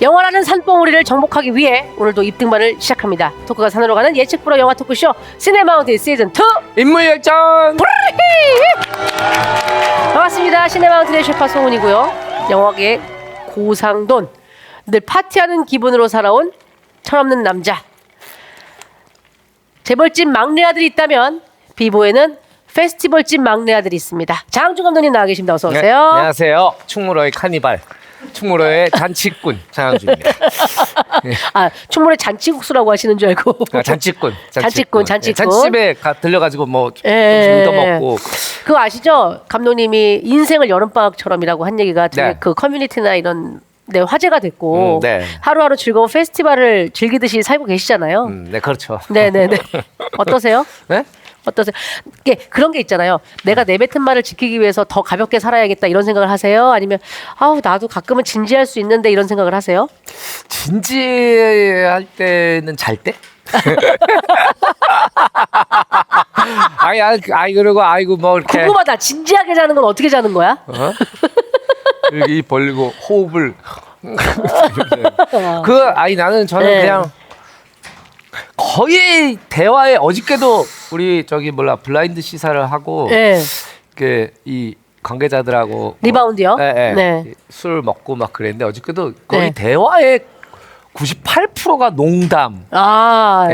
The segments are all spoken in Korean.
영화라는 산봉우리를 정복하기 위해 오늘도 입등반을 시작합니다. 토크가 산으로 가는 예측 불허 영화 토크쇼 시네마운틴 시즌2 인물열전. 반갑습니다. 시네마운틴의 셰파 송은이고요. 영화계의 고상돈, 늘 파티하는 기분으로 살아온 철없는 남자, 재벌집 막내 아들이 있다면 비보에는 페스티벌집 막내 아들이 있습니다. 장항준 감독님 나와 계십니다. 어서 오세요. 네, 안녕하세요. 충무로의 카니발, 충무로의 잔치꾼 장항준입니다. 아, 충무로의 잔치국수라고 하시는 줄 알고. 잔치꾼. 잔치꾼. 잔치집에 들려가지고 뭐 좀 얻어먹고. 그거 아시죠? 감독님이 인생을 여름방학처럼이라고 한 얘기가 되게 네. 그 커뮤니티나 이런 데 화제가 됐고 네. 하루하루 즐거운 페스티벌을 즐기듯이 살고 계시잖아요. 네, 그렇죠. 네네네. 어떠세요? 네? 어떠세요? 그런 게 있잖아요. 내가 내뱉은 말을 지키기 위해서 더 가볍게 살아야겠다 이런 생각을 하세요? 아니면 아우 나도 가끔은 진지할 수 있는데 이런 생각을 하세요? 진지할 때는 잘 때? 아니 그리고 아이고 뭐 이렇게 궁금하다. 진지하게 자는 건 어떻게 자는 거야? 여기 입 벌리고 호흡을 저는 네. 그냥 거의 대화에 어저께도 우리 블라인드 시사를 하고 네. 이 관계자들하고 리바운드요? 네. 술 먹고 막 그랬는데 어저께도 거의 네. 대화의 98%가 농담,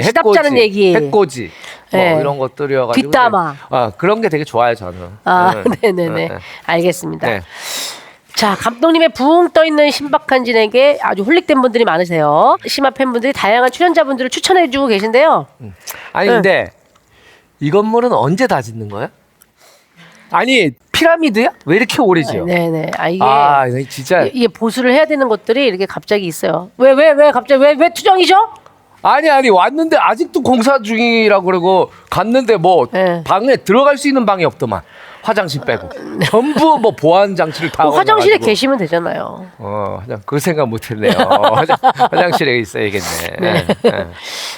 시답잖은 얘기. 해코지 네. 뭐 이런 것들이어가지고 뒷담화. 그런 게 되게 좋아요 저는. 네네네. 알겠습니다. 네. 자, 감독님의 붕 떠있는 신박한 진에게 아주 홀릭된 분들이 많으세요. 심화 팬분들이 다양한 출연자분들을 추천해주고 계신데요. 아니 근데 이 건물은 언제 다 짓는 거야? 아니 피라미드야? 왜 이렇게 오래 지어? 네네. 이게 진짜 이게 보수를 해야 되는 것들이 이렇게 갑자기 있어요. 왜 갑자기 왜 투정이죠? 아니 왔는데 아직도 공사 중이라고 그러고 갔는데 뭐 네. 방에 들어갈 수 있는 방이 없더만. 화장실 빼고 전부 뭐 보안 장치를 다 화장실에 걸어가지고. 계시면 되잖아요. 그 생각 못했네요. 화장실에 있어야겠네. 네. 네.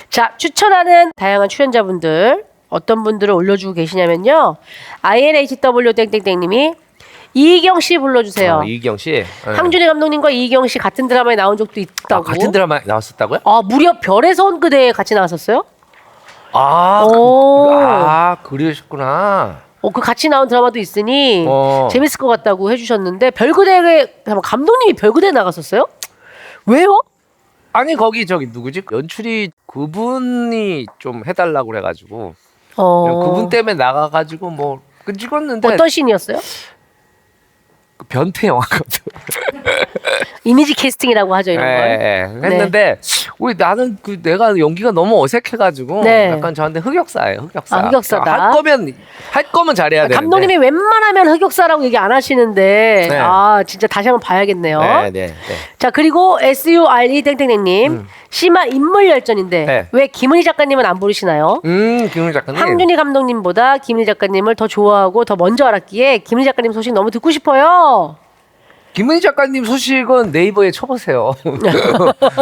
자, 추천하는 다양한 출연자분들 어떤 분들을 올려주고 계시냐면요. INHW 땡땡땡님이 이희경 씨 불러주세요. 이희경 씨. 항준이 감독님과 이희경 씨 같은 드라마에 나온 적도 있다고. 같은 드라마에 나왔었다고요? 무려 별에서 온 그대에 같이 나왔었어요? 그러셨구나. 그 같이 나온 드라마도 있으니 어. 재밌을 것 같다고 해주셨는데 별그대에 감독님이 별그대에 나갔었어요? 왜요? 아니 거기 누구지? 연출이 그분이 좀 해달라고 그래가지고 그분 때문에 나가가지고 뭐 찍었는데 어떤 씬이었어요? 변태 영화거든. 이미지 캐스팅이라고 하죠 이런 걸. 했는데 나는 내가 연기가 너무 어색해가지고 네. 약간 저한테 흑역사예요. 흑역사다. 할 거면 잘해야 되는데. 감독님이 웬만하면 흑역사라고 얘기 안 하시는데 네. 진짜 다시 한번 봐야겠네요. 네. 자, 그리고 SURE 땡땡땡님 심화 인물 열전인데 네. 왜 김은희 작가님은 안 부르시나요? 김은희 작가님. 항준이 감독님보다 김은희 작가님을 더 좋아하고 더 먼저 알았기에 김은희 작가님 소식 너무 듣고 싶어요. 김은희 작가님 소식은 네이버에 쳐보세요.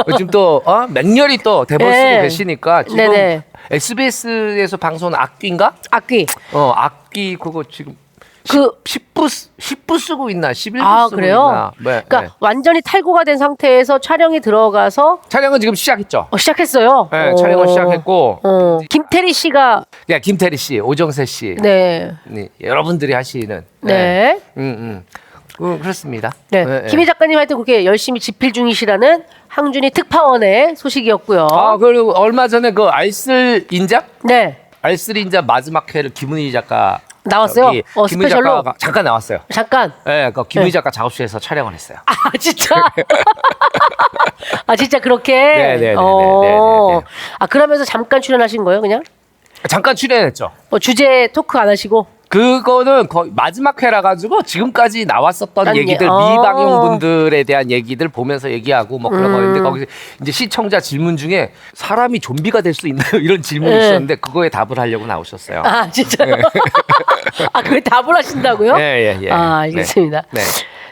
요즘 또 맹렬히 또 대본 쓰고 네. 계시니까 지금 네네. SBS에서 방송한 악귀인가? 악귀. 악귀 그거 지금 10부 쓰고 있나 11부 쓰고 그래요? 있나. 네, 그러니까 완전히 탈고가 된 상태에서 촬영이 들어가서 촬영은 지금 시작했죠. 시작했어요. 네, 촬영은 시작했고 김태리 씨가 김태리 씨, 오정세 씨, 네. 여러분들이 하시는 네. 그렇습니다. 네. 김희 작가님 하여튼 그렇게 열심히 집필 중이시라는 항준이 특파원의 소식이었고요. 그리고 얼마 전에 그 알쓸 인자? 네. 알쓸 인자 마지막 회를 김은희 작가 나왔어요? 김은희 스페셜로? 작가가 잠깐 나왔어요. 잠깐. 네, 김은희 네. 작가 작업실에서 촬영을 했어요. 진짜? 진짜 그렇게? 네. 그러면서 잠깐 출연하신 거예요, 그냥? 잠깐 출연했죠. 주제 토크 안 하시고? 그거는 거의 마지막 회라 가지고 지금까지 나왔었던 얘기들 미방용 분들에 대한 얘기들 보면서 얘기하고 뭐 그런 거였는데 거기서 이제 시청자 질문 중에 사람이 좀비가 될 수 있나요? 이런 질문이 있었는데 그거에 답을 하려고 나오셨어요. 진짜요? 그게 답을 하신다고요? 예. 알겠습니다. 네.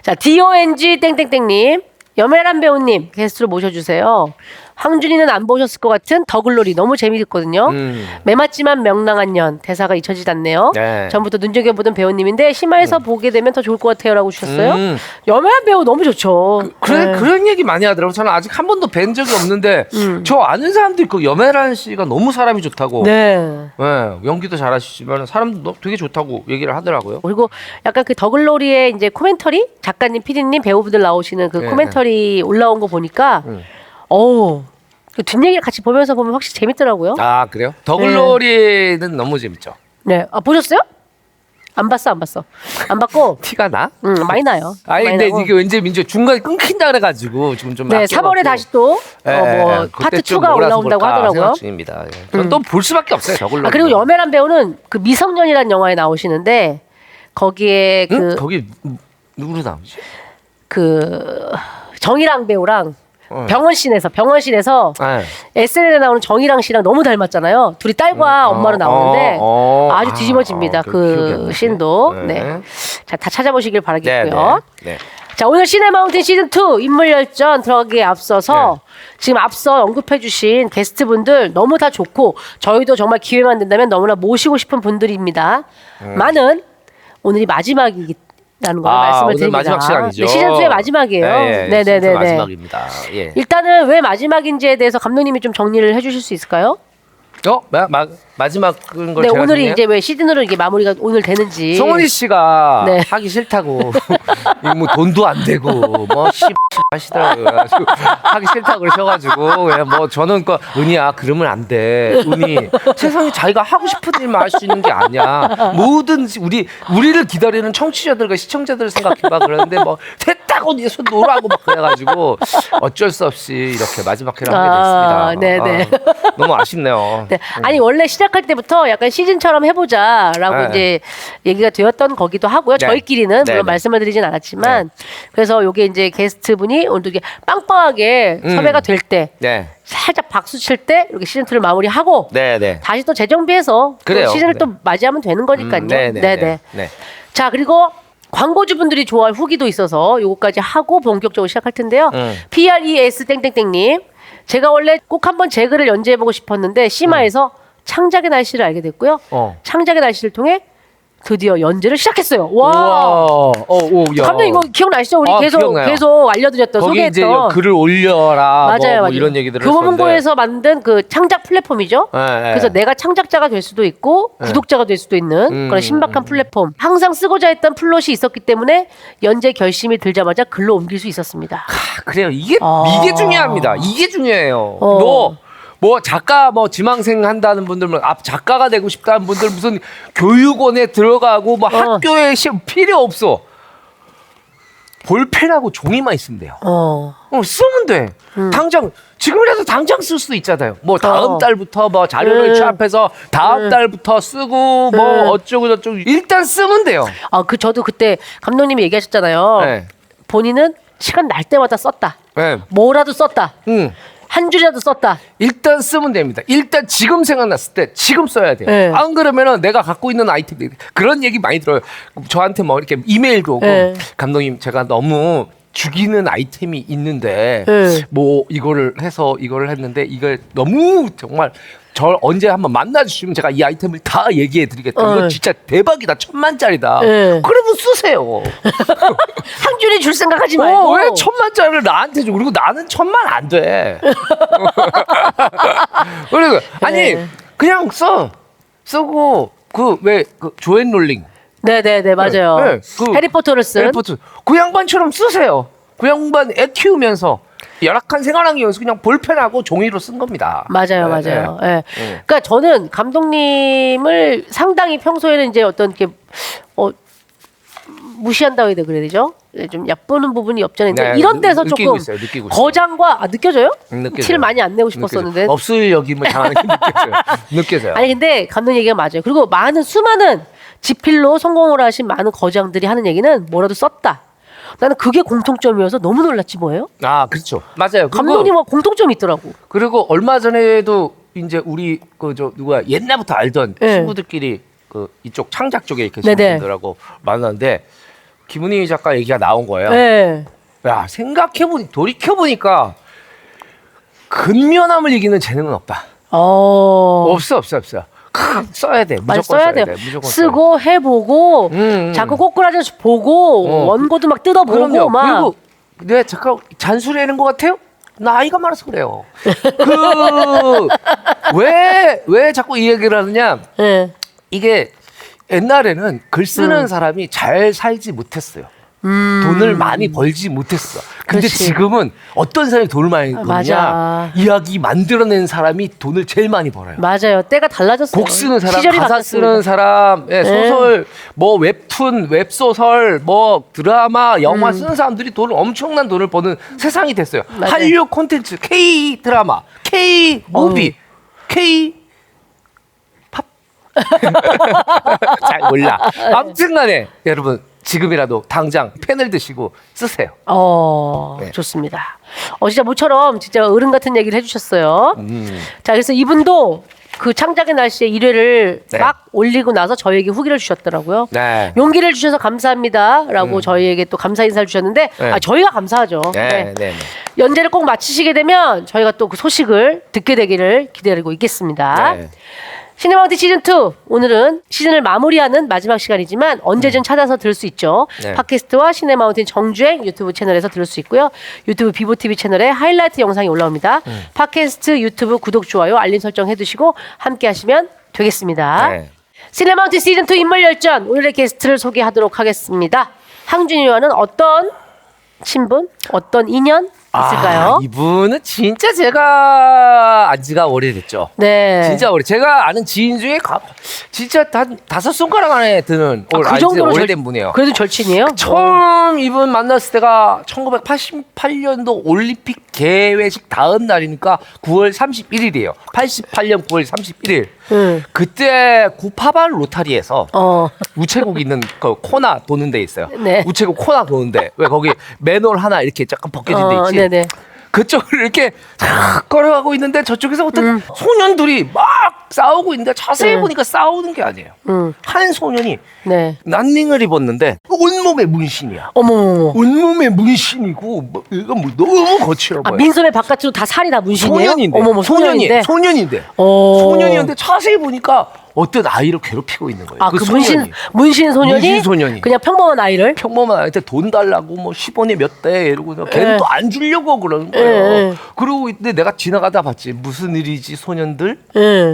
자, DONG 땡땡땡님, 염혜란 배우님 게스트로 모셔주세요. 황준이는 안 보셨을 것 같은 더글로리 너무 재미있거든요. 매맞지만 명랑한 년 대사가 잊혀지지 않네요. 네. 전부터 눈여겨보던 배우님인데 심화해서 보게 되면 더 좋을 것 같아요라고 주셨어요. 여매한 배우 너무 좋죠. 네. 그런 얘기 많이 하더라고요. 저는 아직 한 번도 뵌 적이 없는데 저 아는 사람도 있고 염혜란 씨가 너무 사람이 좋다고. 네. 네, 연기도 잘하시지만 사람도 되게 좋다고 얘기를 하더라고요. 그리고 약간 그 더글로리의 이제 코멘터리 작가님, PD님, 배우분들 나오시는 그 네. 코멘터리 올라온 거 보니까 그 뒷얘기를 같이 보면서 보면 확실히 재밌더라고요. 아 그래요? 더글로리는 너무 재밌죠. 네, 보셨어요? 안 봤어. 안 봤고, 티가 나? 많이 나요. 아니 많이 근데 나고. 이게 왠지 민주 중간에 끊긴다 그래가지고 지금 좀 네, 아껴갖고. 3월에 다시 또 파트 2가 올라온다고 하더라고요. 생각 중입니다. 예. 저는 또 볼 수밖에 없어요. 더글로리. 그리고 여매란 배우는 그 미성년이라는 영화에 나오시는데 거기에 그 거기 누구로 나오지? 그 정일랑 배우랑 병원씬에서 네. SNL에 나오는 정일랑 씨랑 너무 닮았잖아요. 둘이 딸과 엄마로 나오는데 아주 뒤집어집니다. 그 씬도. 네. 자, 다 찾아보시길 바라겠고요. 네. 자, 오늘 시네마운틴 시즌2 인물열전 들어가기에 앞서서 지금 앞서 언급해주신 게스트분들 너무 다 좋고 저희도 정말 기회만 된다면 너무나 모시고 싶은 분들입니다. 많은 오늘이 마지막이라는 걸 말씀을 오늘 드립니다. 마지막 시간이죠. 네, 시즌2의 마지막이에요. 네네네. 마지막입니다. 예. 일단은 왜 마지막인지에 대해서 감독님이 좀 정리를 해주실 수 있을까요? 마지막인 걸 네, 제가 오늘이 정리해요? 이제 왜 시즌으로 이게 마무리가 오늘 되는지. 송은이 씨가 네. 하기 싫다고 이거 뭐 돈도 안 되고 뭐 하시더라고요. 그래가지고 하기 싫다고 그러셔가지고 그냥 뭐 저는 그 은희야 그러면 안 돼. 은희 세상에 자기가 하고 싶은 일만 할 수 있는 게 아니야. 모든 우리를 기다리는 청취자들과 시청자들을 생각해봐 그러는데 뭐 됐다고 네 손 놓으라고 막 그래가지고 어쩔 수 없이 이렇게 마지막 회를 하게 됐습니다. 네네. 너무 아쉽네요. 네. 아니 원래 시작할 때부터 약간 시즌처럼 해보자라고 네. 이제 얘기가 되었던 거기도 하고요. 네. 저희끼리는 네, 물론 네. 말씀을 드리진 않았지만 그래서 요게 이제 게스트분이 오늘도 이게 빵빵하게 섭외가 될 때 네. 살짝 박수 칠 때 이렇게 시즌2를 마무리하고 네. 다시 또 재정비해서 또 그래요. 시즌을 네. 또 맞이하면 되는 거니까요. 네. 자, 그리고 광고주분들이 좋아할 후기도 있어서 요거까지 하고 본격적으로 시작할 텐데요. PRES 땡땡땡님, 제가 원래 꼭 한번 제 글을 연재해보고 싶었는데 심화에서 창작의 날씨를 알게 됐고요. 창작의 날씨를 통해 드디어 연재를 시작했어요. 와, 야. 감독님 이거 기억나시죠? 우리 기억나요. 계속 알려드렸던 거기 이제 소개했던. 글을 올려라 맞아요. 뭐 이런 얘기들을 교보문고에서 만든 그 창작 플랫폼이죠. 네. 그래서 내가 창작자가 될 수도 있고 구독자가 될 수도 있는 그런 신박한 플랫폼. 항상 쓰고자 했던 플롯이 있었기 때문에 연재 결심이 들자마자 글로 옮길 수 있었습니다. 그래요. 이게 중요합니다. 이게 중요해요. 뭐 작가 지망생 한다는 분들 작가가 되고 싶다는 분들 무슨 교육원에 들어가고 뭐 학교에 필요 없어. 볼펜하고 종이만 있으면 돼요. 쓰면 돼. 지금이라도 당장 쓸 수 있잖아요. 뭐 다음 달부터 뭐 자료를 취합해서 다음 달부터 쓰고 뭐 어쩌고 저쩌고 일단 쓰면 돼요. 저도 그때 감독님이 얘기하셨잖아요. 네. 본인은 시간 날 때마다 썼다. 네. 뭐라도 썼다. 한 줄이라도 썼다. 일단 쓰면 됩니다. 일단 지금 생각났을 때 지금 써야 돼요. 네. 안 그러면은 내가 갖고 있는 아이템 그런 얘기 많이 들어요. 저한테 뭐 이렇게 이메일도 오고 감독님 제가 너무 죽이는 아이템이 있는데 뭐 이거를 했는데 이걸 너무 정말 저 언제 한번 만나주시면 제가 이 아이템을 다 얘기해드리겠다. 이거 진짜 대박이다. 1000만짜리다. 그러면 쓰세요. 한 줄에 줄 생각하지 말고. 왜 1000만짜리를 나한테 줘? 그리고 나는 1000만 안 돼. 그리고 아니 그냥 쓰고 그 조앤 롤링. 네네네 맞아요. 해리포터를 쓴. 해리포터 그 양반처럼 쓰세요. 그 양반 애 키우면서 열악한 생활하면서 그냥 볼펜하고 종이로 쓴 겁니다. 맞아요. 그러니까 저는 감독님을 상당히 평소에는 이제 어떤 게 무시한다고 해야 그래야 되죠? 좀 얕보는 부분이 없잖아요. 이런 데서 느끼고 조금 있어요. 거장과 느껴져요? 느껴져요. 티를 많이 안 내고 싶었었는데 없을 여김을 당하는 게 느껴져요. 아니 근데 감독님 얘기가 맞아요. 그리고 수많은 지필로 성공을 하신 많은 거장들이 하는 얘기는 뭐라도 썼다. 나는 그게 공통점이어서 너무 놀랐지 뭐예요? 그렇죠. 맞아요. 감독님과 공통점이 있더라고. 그리고 얼마 전에도 이제 우리 누구야 옛날부터 알던 친구들끼리 이쪽 창작 쪽에 계신 분들하고 만났는데 김은희 작가 얘기가 나온 거예요. 야 돌이켜보니까 근면함을 이기는 재능은 없다. 없어. 써야 돼. 많이 무조건 써야 돼요. 무조건 쓰고 해보고 자꾸 꼬꾸라져서 보고 원고도 막 뜯어보고 그럼요. 막. 그리고 내가 잠깐 잔소리하는 것 같아요? 나이가 많아서 그래요. 왜 자꾸 이 얘기를 하느냐? 네. 이게 옛날에는 글 쓰는 사람이 잘 살지 못했어요. 돈을 많이 벌지 못했어. 근데 그렇지. 지금은 어떤 사람이 돈을 많이 버느냐? 맞아. 이야기 만들어낸 사람이 돈을 제일 많이 벌어요. 맞아요. 때가 달라졌어요. 곡 쓰는 사람, 시절이 가사 바뀌었습니다. 쓰는 사람, 예, 소설, 뭐 웹툰, 웹소설, 뭐 드라마, 영화 쓰는 사람들이 엄청난 돈을 버는 세상이 됐어요. 맞아요. 한류 콘텐츠, K 드라마, K 무비, K 팝. 잘 몰라. 아무튼간에 여러분 지금이라도 당장 펜을 드시고 쓰세요. 네. 좋습니다. 진짜 모처럼 진짜 어른 같은 얘기를 해주셨어요. 자, 그래서 이분도 그 창작의 날씨에 1회를 네. 막 올리고 나서 저희에게 후기를 주셨더라고요. 네. 용기를 주셔서 감사합니다라고 저희에게 또 감사 인사를 주셨는데 네. 저희가 감사하죠. 네. 연재를 꼭 마치시게 되면 저희가 또 그 소식을 듣게 되기를 기다리고 있겠습니다. 네. 시네마운틴 시즌2 오늘은 시즌을 마무리하는 마지막 시간이지만 언제든 찾아서 들을 수 있죠. 네. 팟캐스트와 시네마운틴 정주행 유튜브 채널에서 들을 수 있고요. 유튜브 비보TV 채널에 하이라이트 영상이 올라옵니다. 팟캐스트 유튜브 구독, 좋아요, 알림 설정 해두시고 함께 하시면 되겠습니다. 네. 시네마운틴 시즌2 인물열전 오늘의 게스트를 소개하도록 하겠습니다. 항준이와는 어떤 친분, 어떤 인연 있을까요? 이분은 진짜 제가 안 지가 오래됐죠. 네. 진짜 오래. 제가 아는 지인 중에 진짜 단 5손가락 안에 드는 그 정도로 오래된 분이에요. 그래도 절친이에요? 처음 이분 만났을 때가 1988년도 올림픽 개회식 다음 날이니까 9월 31일이에요. 88년 9월 31일. 그때 구파발 로타리에서 우체국 있는 그 코나 도는 데 있어요. 네. 우체국 코나 도는데 왜 거기 맨홀 하나 이렇게 약간 벗겨진 데 있지. 네네. 그쪽을 이렇게 탁 걸어가고 있는데 저쪽에서 어떤 소년들이 막 싸우고 있는데 자세히 보니까 싸우는 게 아니에요. 한 소년이 네. 란닝을 입었는데 온몸에 문신이야. 어머머머. 온몸에 문신이고 뭐, 이거 뭐 너무 거칠어 보여. 민소매 바깥으로 다 살이 다 문신이에요? 소년인데. 어머머, 소년인데. 소년인데. 오. 소년이었는데 자세히 보니까 어떤 아이를 괴롭히고 있는 거예요. 그 소년이. 문신 소년이 그냥 평범한 아이를 평범한 아이한테 돈 달라고 뭐 10원에 몇 대 이러고 걔는 예. 또 안 주려고 그러는 거예요. 그러고 있는데 내가 지나가다 봤지. 무슨 일이지 소년들?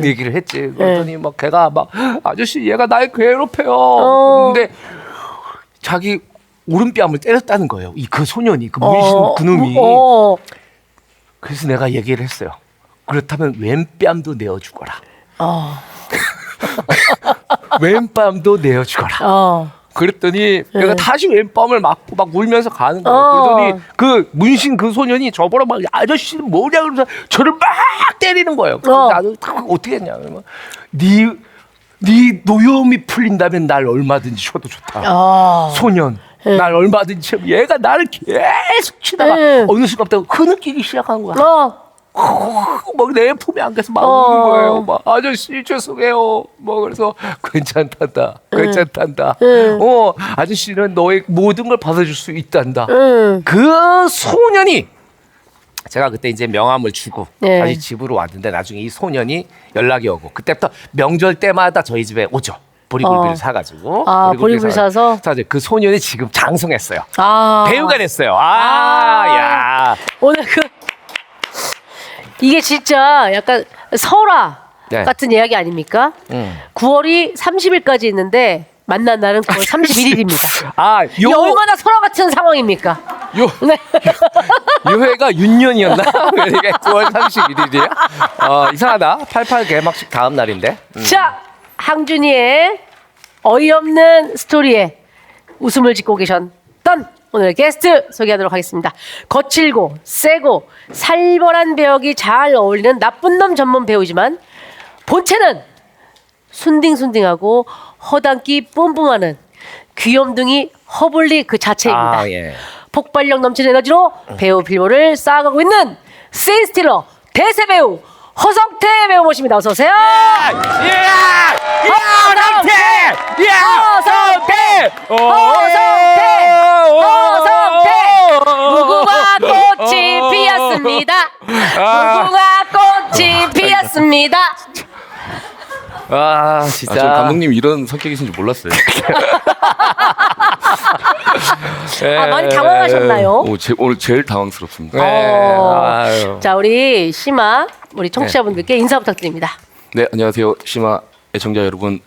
얘기를 했지. 그랬더니 막 걔가 막 아저씨 얘가 날 괴롭혀요. 근데 자기 오른뺨을 때렸다는 거예요. 그 소년이 그 문신 그놈이. 그래서 내가 얘기를 했어요. 그렇다면 왼뺨도 내어주거라. 왼뺨도 내어주거라. 그랬더니 내가 다시 왼뺨을 맞고 막 울면서 가는 거예요. 그러더니 그 문신 그 소년이 저보러 막 아저씨는 뭐냐 그러면서 저를 막 때리는 거예요. 그래서 나도 어떻게 했냐 그러면 네 노여움이 풀린다면 날 얼마든지 쳐도 좋다. 소년 날 얼마든지 쳐. 얘가 나를 계속 치다가 어느 순간부터 흐느끼기 시작한 거야. 막 내 품에 안겨서 막 우는 거예요. 막 아저씨 죄송해요. 뭐 그래서 괜찮단다. 아저씨는 너의 모든 걸 받아줄 수 있단다. 그 소년이 제가 그때 이제 명함을 주고 다시 집으로 왔는데 나중에 이 소년이 연락이 오고 그때부터 명절 때마다 저희 집에 오죠. 보리굴비를 사가지고 보리굴비 사서 그 소년이 지금 장성했어요. 배우가 됐어요. 야 오늘 이게 진짜 약간 설화 같은 이야기 아닙니까? 9월이 30일까지 있는데 만난 날은 9월 31일입니다. 이게 얼마나 설화 같은 상황입니까? 요 해가 윤년이었나? 왜 9월 31일이야? 이상하다. 88 개막식 다음 날인데. 자, 항준이의 어이없는 스토리에 웃음을 짓고 계셨던 오늘 게스트 소개하도록 하겠습니다. 거칠고 세고 살벌한 배역이 잘 어울리는 나쁜 놈 전문 배우지만 본체는 순딩순딩하고 허당끼 뿜뿜하는 귀염둥이 허블리 그 자체입니다. 폭발력 넘치는 에너지로 배우 빌보를 쌓아가고 있는 씬스틸러 대세 배우 허성태 배우 모십니다. 어서 오세요. 허성태 무궁화 꽃이 피었습니다. 무궁화 꽃이 피었습니다. 아 진짜. 저 감독님 이런 성격이신지 몰랐어요. 많이 당황하셨나요? 오늘 제일 당황스럽습니다. 아유. 자, 우리 심아 우리 청취자분들께 인사 부탁드립니다. 네, 안녕하세요. 심화 애청자 여러분.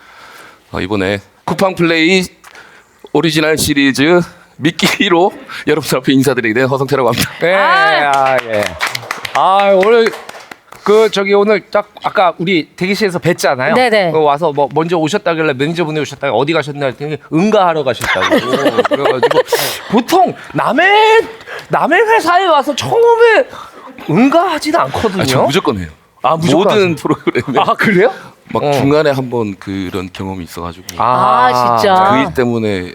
이번에 쿠팡 플레이 오리지널 시리즈 미끼로 여러분 앞에 인사드리게 된 허성태라고 합니다. 네. 예. 오늘 오늘 딱 아까 우리 대기실에서 뵀잖아요. 네네. 와서 뭐 먼저 오셨다길래 매니저분이 오셨다가 어디 가셨나 했더니 응가하러 가셨다고. 그래가지고 보통 남의 회사에 와서 처음에 응가하지는 않거든요. 저 무조건 해요. 무조건 모든 하세요? 프로그램에 그래요? 막 중간에 한번 그런 경험이 있어가지고 진짜. 그 일 때문에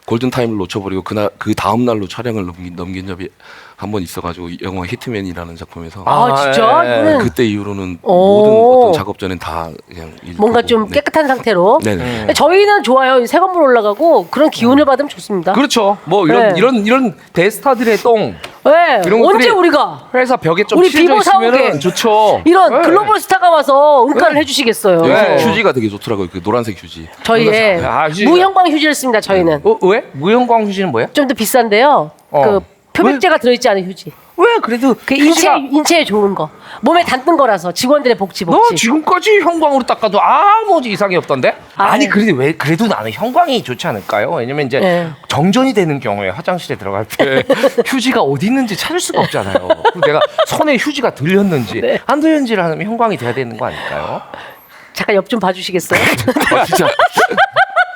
골든 타임을 놓쳐버리고 그 다음 날로 촬영을 넘긴 적이 한 번 있어가지고 영화 히트맨이라는 작품에서 진짜? 예. 이거는 그때 이후로는 오. 모든 어떤 작업 전엔 다 그냥 뭔가 좀 깨끗한 상태로. 네네. 저희는 좋아요. 새 건물 올라가고 그런 기운을 받으면 좋습니다. 그렇죠. 뭐 네. 이런 대스타들의 똥 네. 이런 것들이 언제 우리가 회사 벽에 좀 우리 칠해져 비보 사옥에 있으면 좋죠. 이런 네. 글로벌 스타가 와서 응가를 해주시겠어요. 여기 휴지가 되게 좋더라고요. 그 노란색 휴지. 저희의 휴지가. 무형광 휴지를 씁니다. 저희는 왜? 무형광 휴지는 뭐야? 좀 더 비싼데요. 그 표백제가 들어있지 않은 휴지. 왜 그래도 그 인체에 좋은 거. 몸에 닿는 거라서 직원들의 복지. 너 지금까지 형광으로 닦아도 아무 이상이 없던데? 아니 그래도 나는 형광이 좋지 않을까요? 왜냐면 이제 네. 정전이 되는 경우에 화장실에 들어갈 때 휴지가 어디 있는지 찾을 수가 없잖아요. 그리고 내가 손에 휴지가 들렸는지 안 들렸는지를 하면 형광이 돼야 되는 거 아닐까요? 잠깐 옆 좀 봐주시겠어요? 진짜.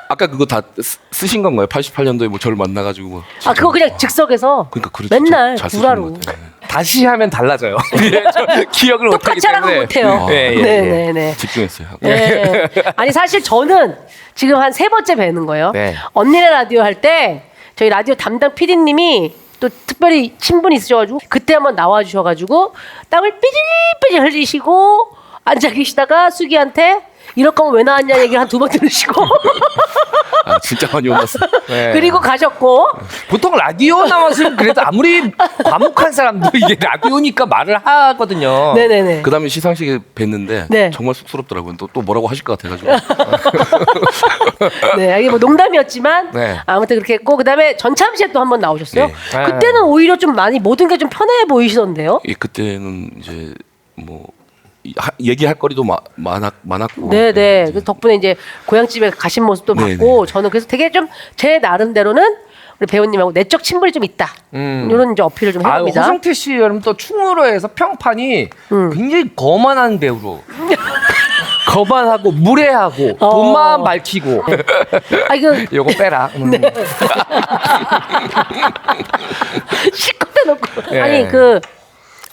아까 그거 다 쓰신 건가요? 88년도에 뭐 저를 만나가지고 뭐. 그거 그냥 즉석에서 그러니까 맨날 잘 쓰시는 구라로. 것 같아요. 다시 하면 달라져요. 저 기억을 못하기 똑같이 하라고 때문에. 못해요. 예. 네네네. 집중했어요. 네. 아니 사실 저는 지금 한 3번째 뵈는 거예요. 네. 언니네 라디오 할 때 저희 라디오 담당 PD님이 또 특별히 친분이 있으셔가지고 그때 한번 나와주셔가지고 땀을 삐질삐질 흘리시고 앉아 계시다가 수기한테 이럴 거면 왜 나왔냐 얘기를 한 2번 들으시고 진짜 많이 혼났어요. 네. 그리고 가셨고 보통 라디오 나왔으면 그래도 아무리 과묵한 사람도 이게 라디오니까 말을 하거든요. 네네네. 그 다음에 시상식에 뵀는데 네. 정말 쑥스럽더라고요. 또 뭐라고 하실 것 같아가지고. 네, 이게 뭐 농담이었지만 네. 아무튼 그렇게 했고 그다음에 전참시에 또 한 번 나오셨어요. 네. 그때는 오히려 좀 많이 모든 게 좀 편해 보이시던데요. 그때는 이제 뭐 얘기할 거리도 많았고. 네네. 그 덕분에 이제 고향집에 가신 모습도 네네. 봤고 저는 그래서 되게 좀 제 나름대로는 우리 배우님하고 내적 친분이 좀 있다. 이런 이제 어필을 좀 해봅니다. 허성태 씨 여러분 또 충무로에서 평판이 굉장히 거만한 배우로. 거만하고 무례하고 돈만 밝히고. 그 요거 빼라. 실컷 해놓고. 예. 아니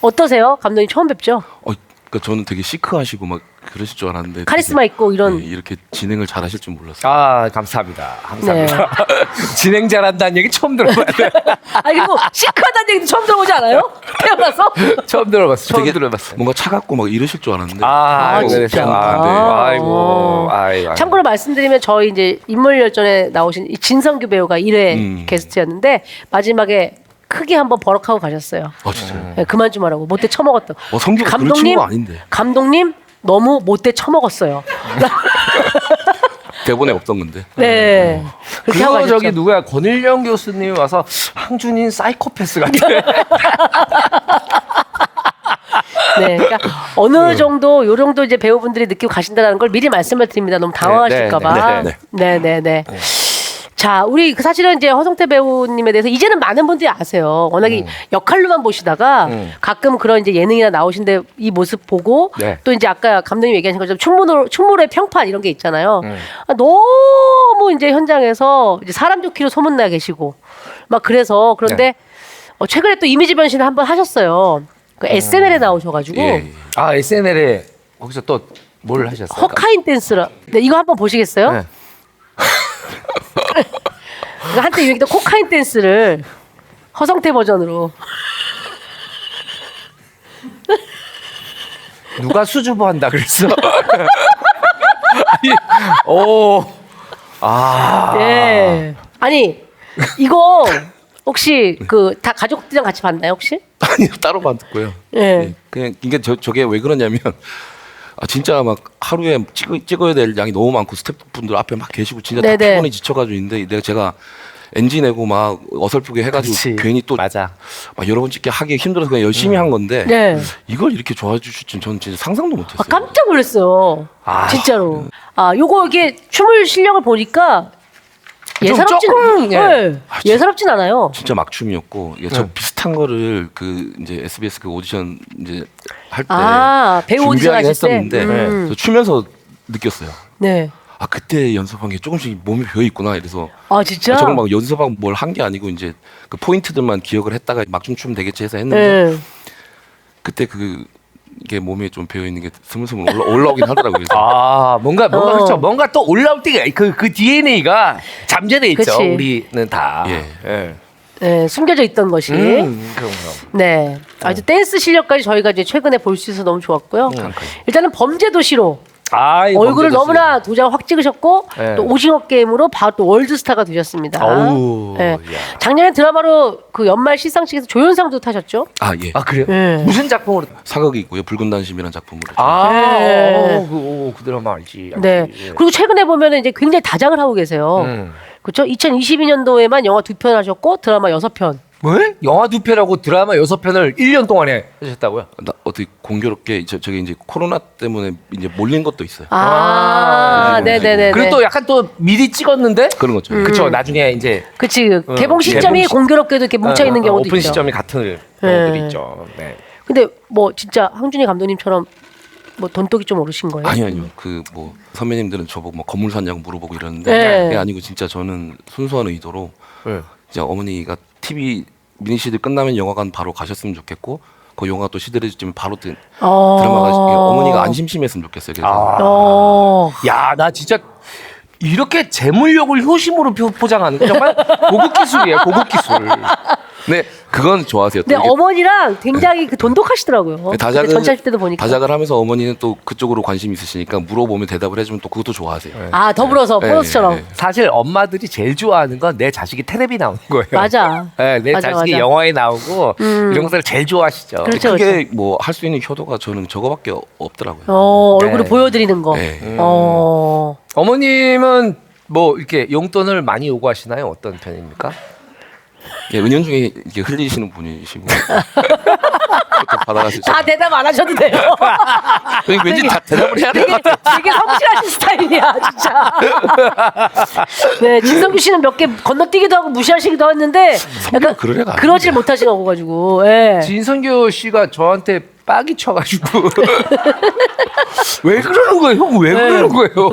어떠세요? 감독님 처음 뵙죠? 그러니까 저는 되게 시크하시고 막 그러실 줄 알았는데 카리스마 있고 이런. 이렇게 진행을 잘하실 줄 몰랐어요. 감사합니다. 감사합니다. 네. 진행 잘한다는 얘기 처음 들어봐요. 그리고 시크하다는 얘기도 처음 들어보지 않아요? 태어나서? 처음 들어봤어요. 되게 뭔가 차갑고 막 이러실 줄 알았는데. 진짜. 아이고. 참고로 말씀드리면 저희 이제 인물열전에 나오신 이 진성규 배우가 1회 게스트였는데 마지막에 크게 한번 버럭하고 가셨어요. 진짜요? 네, 그만 좀 하라고 못돼 처먹었다. 성규가 그런 친구가 아닌데. 감독님 너무 못돼 처먹었어요. 대본에 없던 건데. 네. 그렇게 하고 그리고 가셨죠. 저기 누구야 권일영 교수님이 와서 항준인 사이코패스 같아. 네, 그러니까 어느 정도 요 정도 이제 배우분들이 느끼고 가신다는 걸 미리 말씀을 드립니다. 너무 당황하실까봐. 네. 자, 우리 사실은 이제 허성태 배우님에 대해서 이제는 많은 분들이 아세요. 워낙에 역할로만 보시다가 가끔 그런 이제 예능이나 나오신데 이 모습 보고 네. 또 이제 아까 감독님 얘기하신 것처럼 충무로의 평판 이런 게 있잖아요. 너무 이제 현장에서 이제 사람 좋기로 소문나 계시고 막 그런데 최근에 또 이미지 변신을 한번 하셨어요. 그 SNL에 나오셔가지고 SNL에 거기서 또 뭘 하셨어요? 허카인 댄스라. 네, 이거 한번 보시겠어요? 네. 그러니까 한때 유행했던 코카인 댄스를 허성태 버전으로. 누가 수줍어 한다 그랬어? 네. 아니 이거 혹시 그 다 가족들이랑 같이 봤나요 혹시? 아니요, 따로 봤고요. 예. 예, 그냥 이게 저게 왜 그러냐면 진짜 막 하루에 찍어야 될 양이 너무 많고 스태프분들 앞에 막 계시고 진짜 다 네네. 피곤해 지쳐가지고 있는데 제가 NG 내고 막 어설프게 해가지고 그치. 괜히 또 맞아. 막 여러 번 찍게 하기 힘들어서 그냥 열심히 한 건데 네. 이걸 이렇게 좋아해 주실 줄 저는 진짜 상상도 못했어요. 아, 깜짝 놀랐어요. 진짜로. 요거 이게 춤을 실력을 보니까 예사롭진, 조금, 예. 네. 예사롭진 않아요. 진짜 막춤이었고 저 비슷한 거를 그 이제 SBS 그 오디션 이제 할 때 배우 오디션 준비하긴 하실 때? 했었는데 저 추면서 느꼈어요. 네. 그때 연습한 게 조금씩 몸에 배어 있구나. 이래서 진짜? 저걸 막 연습하고 뭘 한 게 아니고 이제 그 포인트들만 기억을 했다가 막춤 추면 되겠지 해서 했는데 네. 그때 이게 몸에 좀 배어 있는 게 스물스물 올라오긴 하더라고요. 그래서. 뭔가 그렇죠. 뭔가 또 올라올 때가 그 DNA가 잠재돼 있죠. 그치. 우리는 다. 예. 네, 숨겨져 있던 것이. 그럼. 네. 아주 댄스 실력까지 저희가 이제 최근에 볼 수 있어서 너무 좋았고요. 일단은 범죄도시로 이 얼굴을 범죄도시. 너무나 도장 확 찍으셨고 네. 또 오징어 게임으로 바로 또 월드스타가 되셨습니다. 어우, 네. 야. 작년에 드라마로 그 연말 시상식에서 조연상도 타셨죠? 예. 그래요? 네. 무슨 작품으로? 사극이 있고요. 붉은 단심이라는 작품으로. 네. 그 드라마 알지. 네. 그리고 최근에 보면 이제 굉장히 다작을 하고 계세요. 그렇죠? 2022년도에만 영화 2편 하셨고 드라마 6편. 왜? 영화 2편하고 드라마 6편을 1년 동안에 하셨다고요? 어떻게 공교롭게 저게 이제 코로나 때문에 이제 몰린 것도 있어요. 네네네. 그리고 또 약간 또 미리 찍었는데 그런 거죠. 그쵸. 나중에 이제 그치. 개봉 시점이 공교롭게도 이렇게 뭉쳐 있는 경우도 오픈 있죠. 시점이 같은 경우들이 있죠. 네. 근데 뭐 진짜 황준희 감독님처럼 뭐 돈독이 좀 오르신 거예요? 아니요. 그 뭐 선배님들은 저보고 뭐 건물 샀냐고 물어보고 이러는데 네. 그게 아니고 진짜 저는 순수한 의도로 이제 어머니가 TV 미니 시드 끝나면 영화관 바로 가셨으면 좋겠고 그 영화 또 시들해지면 바로 드라마가 어머니가 안 심심했으면 좋겠어요. 그래서 야, 나 진짜 이렇게 재물력을 효심으로 포장하는 거 정말 고급 기술이에요. 고급 기술. 네, 그건 좋아하세요. 근데 어머니랑 굉장히 그 돈독하시더라고요. 그때 전차할 때도 보니까. 다작을 하면서 어머니는 또 그쪽으로 관심이 있으시니까 물어보면 대답을 해주면 또 그것도 좋아하세요. 더불어서 보너스처럼. 사실 엄마들이 제일 좋아하는 건 내 자식이 텔레비 나오는 거예요. 맞아. 네, 내 맞아, 자식이 맞아. 영화에 나오고 이런 것들을 제일 좋아하시죠. 그렇죠. 크게 뭐 할 수 있는 효도가 저는 저거밖에 없더라고요. 얼굴을 보여드리는 거. 네. 어머님은 뭐 이렇게 용돈을 많이 요구하시나요? 어떤 편입니까? 예, 은연중에 이렇게 흘리시는 분이시고 그것도 받아가시죠. 다 대답 안 하셔도 돼요. 왠지 다 대답을 해야 될 것 같아요. 되게 성실하신 스타일이야, 진짜. 네, 진성규 씨는 몇 개 건너뛰기도 하고 무시하시기도 했는데 약간 그럴 애가 그러질 못하시고 가지고. 예. 진성규 씨가 저한테 빡이 쳐가지고 왜 그러는 거예요? 형 왜 그러는 거예요?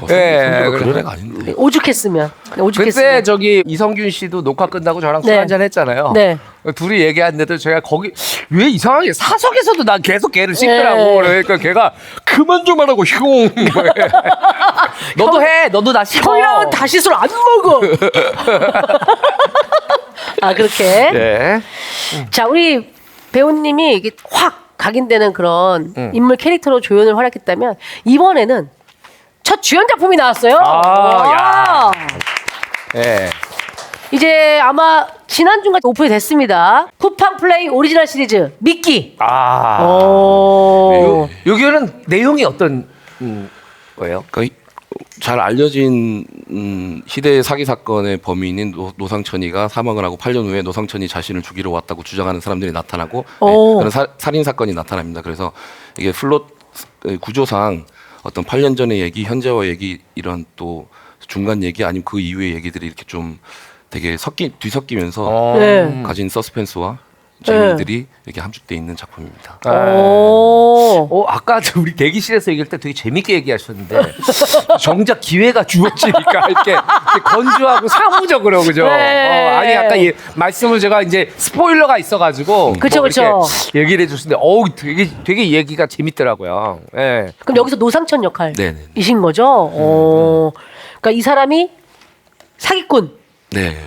네. 그럴 애가 아닌데. 오죽했으면. 그때 저기 이성균 씨도 녹화 끝나고 저랑 술 네. 한잔 했잖아요. 네. 둘이 얘기하는데도 제가 거기 왜 이상하게 사석에서도 난 계속 걔를 씹더라고. 그러니까 걔가 그만 좀 하라고 형. 너도 해. 너도 나 씹어. 형이랑은 다시 술 안 먹어. 그렇게. 네. 자, 우리 배우님이 이게 확 각인되는 그런 인물 캐릭터로 조연을 활약했다면 이번에는 첫 주연 작품이 나왔어요. 야. 네. 이제 아마 지난주가 오픈이 됐습니다. 쿠팡 플레이 오리지널 시리즈 미끼. 여기는 내용이 어떤 거예요? 그러니까 잘 알려진 희대 사기 사건의 범인인 노상천이가 사망을 하고 8년 후에 노상천이 자신을 죽이러 왔다고 주장하는 사람들이 나타나고 그런 살인 사건이 나타납니다. 그래서 이게 플롯 구조상 어떤 8년 전의 얘기, 현재와 얘기 이런 또 중간 얘기 아니면 그 이후의 얘기들이 이렇게 좀 되게 뒤섞이면서 네. 가진 서스펜스와 재미들이 이렇게 함축돼 있는 작품입니다. 아까 우리 대기실에서 얘기할 때 되게 재밌게 얘기하셨는데 정작 기회가 주어지니까 이렇게 건조하고 사무적으로 그죠? 네. 아니 아까 말씀을 제가 이제 스포일러가 있어가지고 그쵸, 그쵸. 이렇게 얘기를 해주셨는데 되게 얘기가 재밌더라고요. 예. 그럼 여기서 노상천 역할이신 네네. 거죠? 그러니까 이 사람이 사기꾼. 네.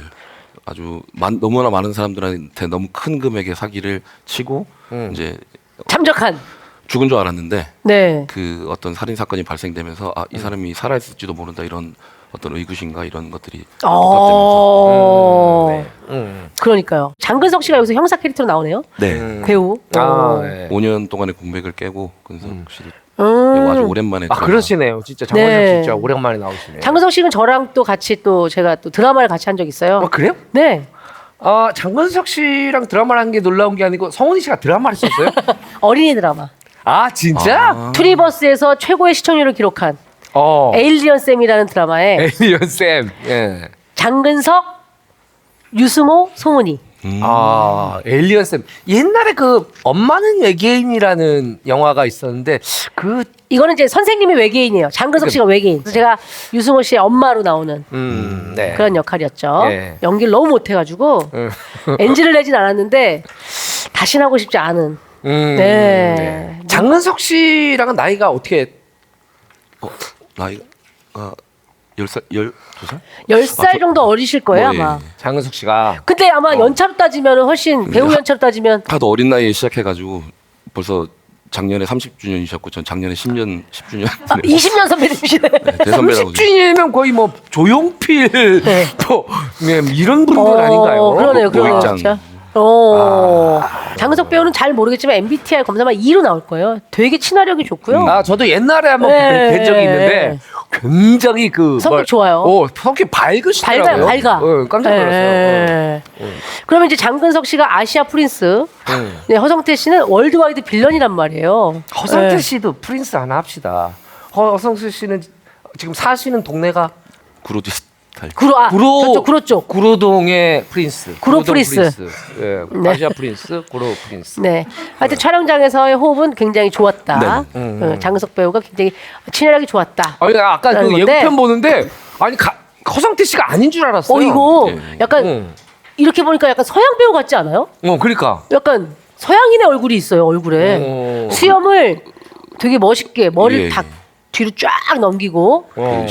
아주 너무나 많은 사람들한테 너무 큰 금액의 사기를 치고 이제 참적한. 죽은 줄 알았는데 네. 그 어떤 살인 사건이 발생되면서 이 사람이 살아있을지도 모른다 이런 어떤 의구심과 이런 것들이 어. 네. 그러니까요. 장근석 씨가 여기서 형사 캐릭터로 나오네요. 네. 배우. 네. 5년 동안의 공백을 깨고 근석 씨를 음. 아주 오랜만에 아 그러시네요. 진짜 장건석 네. 진짜 오랜만에 나오시네요. 장근석 씨는 저랑 또 같이 또 제가 또 드라마를 같이 한 적 있어요. 그래요? 네. 장건석 씨랑 드라마를 한 게 놀라운 게 아니고 성훈이 씨가 드라마를 했었어요? 어린이 드라마. 아 진짜? 투니버스에서 최고의 시청률을 기록한 에일리언 쌤이라는 드라마에 에일리언 쌤. 예. 장근석, 유승호, 송은이. 에일리언 쌤. 옛날에 그 엄마는 외계인이라는 영화가 있었는데 이거는 이제 선생님이 외계인이에요. 장근석 씨가 외계인. 그래서 제가 유승호 씨의 엄마로 나오는 네. 그런 역할이었죠. 예. 연기를 너무 못해가지고 NG를 내진 않았는데 다시 하고 싶지 않은. 네. 장근석 씨랑은 나이가 어떻게? 나이가 10살, 12살? 10살 정도 어리실 거예요, 뭐, 예. 아마. 장근석 씨가 근데 아마 연차로 따지면 훨씬 배우 연차로 따지면 하도 어린 나이에 시작해가지고 벌써 작년에 30주년이셨고 전 작년에 10주년 20년 선배님이시네. 대선배라고 30주년이면 거의 뭐 조용필 네. 또 이런 분들 아닌가요? 그러네요, 그러네요. 노익장. 진짜. 장근석 배우는 잘 모르겠지만 MBTI 검사만 2로 나올 거예요. 되게 친화력이 좋고요. 저도 옛날에 한번 네. 뵌 적이 있는데 굉장히 성격 좋아요. 성격 밝으시더라고요. 밝아. 깜짝 놀랐어요. 그러면 이제 장근석 씨가 아시아 프린스, 네, 허성태 씨는 월드와이드 빌런이란 말이에요. 허성태 네. 씨도 프린스 하나 합시다. 허성태 씨는 지금 사시는 동네가 구로지 스타일. 저쪽 구로 쪽. 구로동의 프린스. 구로 구로동 프린스. 예, 네. 아시아 프린스, 구로 프린스. 네. 하여튼 촬영장에서의 호흡은 굉장히 좋았다. 장근석 배우가 굉장히 친화력이 좋았다. 아까 라는 그 건데. 예고편 보는데 허성태 씨가 아닌 줄 알았어요. 이거 네. 약간 이렇게 보니까 약간 서양 배우 같지 않아요? 그러니까. 약간 서양인의 얼굴이 있어요, 얼굴에. 수염을 되게 멋있게 머리를 예, 다 예. 뒤로 쫙 넘기고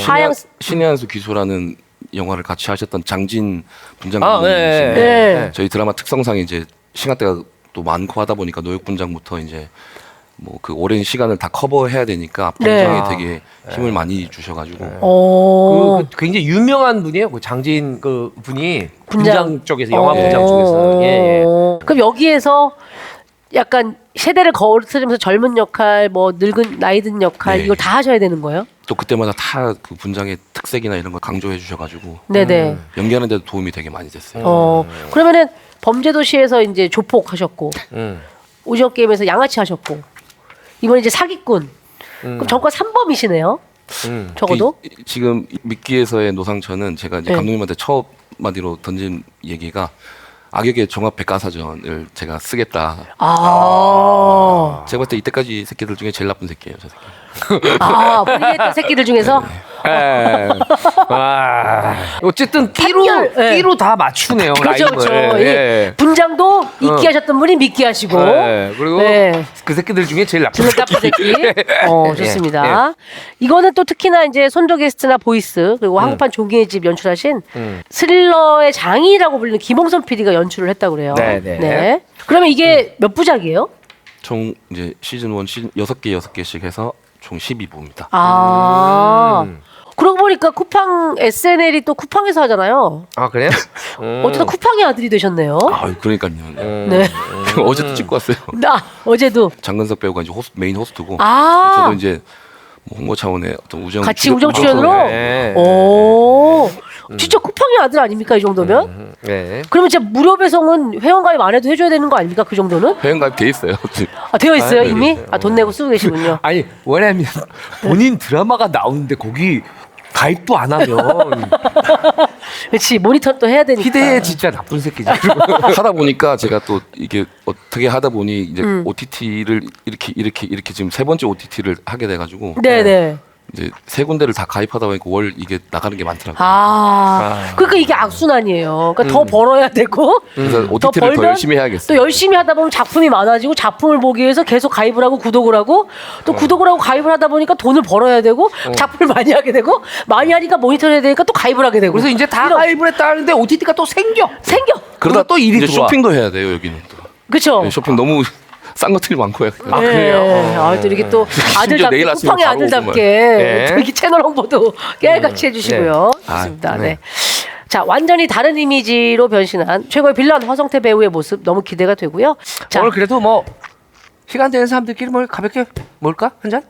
하양 신의 한수 기수라는 영화를 같이 하셨던 장진 분장님이신데 네. 저희 드라마 특성상 이제 시간대가 또 많고 하다 보니까 노역 분장부터 이제 뭐 그 오랜 시간을 다 커버해야 되니까 분장에 네. 되게 힘을 많이 주셔가지고 그 굉장히 유명한 분이에요. 그 장진 그 분이 분장. 분장 쪽에서 영화 분장 쪽에서. 예. 그럼 여기에서 약간 세대를 거스르면서 젊은 역할, 뭐 늙은 나이 든 역할 네. 이걸 다 하셔야 되는 거예요? 또 그때마다 다 그 분장의 특색이나 이런 걸 강조해 주셔가지고 네네. 연기하는 데도 도움이 되게 많이 됐어요. 그러면은 범죄도시에서 이제 조폭 하셨고 오징어 게임에서 양아치 하셨고 이번 이제 사기꾼. 그럼 전과 3범이시네요. 적어도. 지금 미끼에서의 노상천은 제가 이제 네. 감독님한테 첫 마디로 던진 얘기가 악역의 종합 백과사전을 제가 쓰겠다. 제가 봤을 때 이때까지 새끼들 중에 제일 나쁜 새끼예요, 저 새끼. 포기했던 새끼들 중에서 예. 어쨌든 판결, 예. 끼로 다 맞추네요. 그렇죠, 그렇죠. 라인을. 예. 분장도 있게 하셨던 분이 믿게 하시고. 예. 그리고 네. 그 새끼들 중에 제일 나쁜 질문 나쁜 새끼. 좋습니다. 예. 이거는 또 특히나 이제 손조 게스트나 보이스 그리고 한국판 종이의 집 연출하신 스릴러의 장인이라고 불리는 김홍선 PD가 연출을 했다고 그래요. 네, 네. 그러면 이게 몇 부작이에요? 총 이제 시즌 1 시즌 6개씩 해서 총 12부입니다. 그러고 보니까 쿠팡 SNL이 또 쿠팡에서 하잖아요. 그래요? 어쩌다 쿠팡의 아들이 되셨네요. 그러니까요. 네. 어제도 찍고 왔어요. 어제도. 장근석 배우가 이제 메인 호스트고 아. 저도 이제 뭐 홍보 차원의 어떤 같이 우정 출연으로. 네. 오. 진짜 쿠팡의 아들 아닙니까 이 정도면? 네. 그러면 진짜 무료 배송은 회원가입 안 해도 해줘야 되는 거 아닙니까 그 정도는? 회원가입 돼 있어요. 되어 있어요 네, 이미? 돈 내고 쓰고 계시군요. 아니 왜냐면 본인 드라마가 나오는데 거기 가입도 안 하면 그렇지 모니터 또 해야 되니까. 희대의 진짜 나쁜 새끼지. 하다 보니까 제가 또 이게 어떻게 하다 보니 이제 OTT를 이렇게 지금 세 번째 OTT를 하게 돼가지고 네네. 이제 세 군데를 다 가입하다 보니까 월 이게 나가는 게 많더라고요. 그러니까 이게 악순환이에요. 그러니까 더 벌어야 되고 그래서 더 OTT를 더 벌면 열심히 해야겠어요. 또 열심히 하다 보면 작품이 많아지고 작품을 보기 위해서 계속 가입을 하고 구독을 하고 또 구독을 하고 가입을 하다 보니까 돈을 벌어야 되고 작품을 많이 하게 되고 많이 하니까 모니터를 해야 되니까 또 가입을 하게 되고 그래서 이제 다 가입을 했다 하는데 OTT가 또 생겨. 생겨. 그러다 또 일이 이제 들어와. 쇼핑도 해야 돼요 여기는 또. 그렇죠. 네, 쇼핑 너무 싼 것들이 많고요. 아, 그래요? 아, 또 이렇게 또 심지어 아들답게 내일 아침에 쿠팡의 바로 아들답게 네. 또 이렇게 채널 홍보도 깨알같이 해주시고요. 네. 좋습니다. 아, 네. 네. 자, 완전히 다른 이미지로 변신한 최고의 빌런 허성태 배우의 모습 너무 기대가 되고요. 자, 오늘 그래도 뭐 시간 되는 사람들끼리 뭘 가볍게 뭘까 한 잔?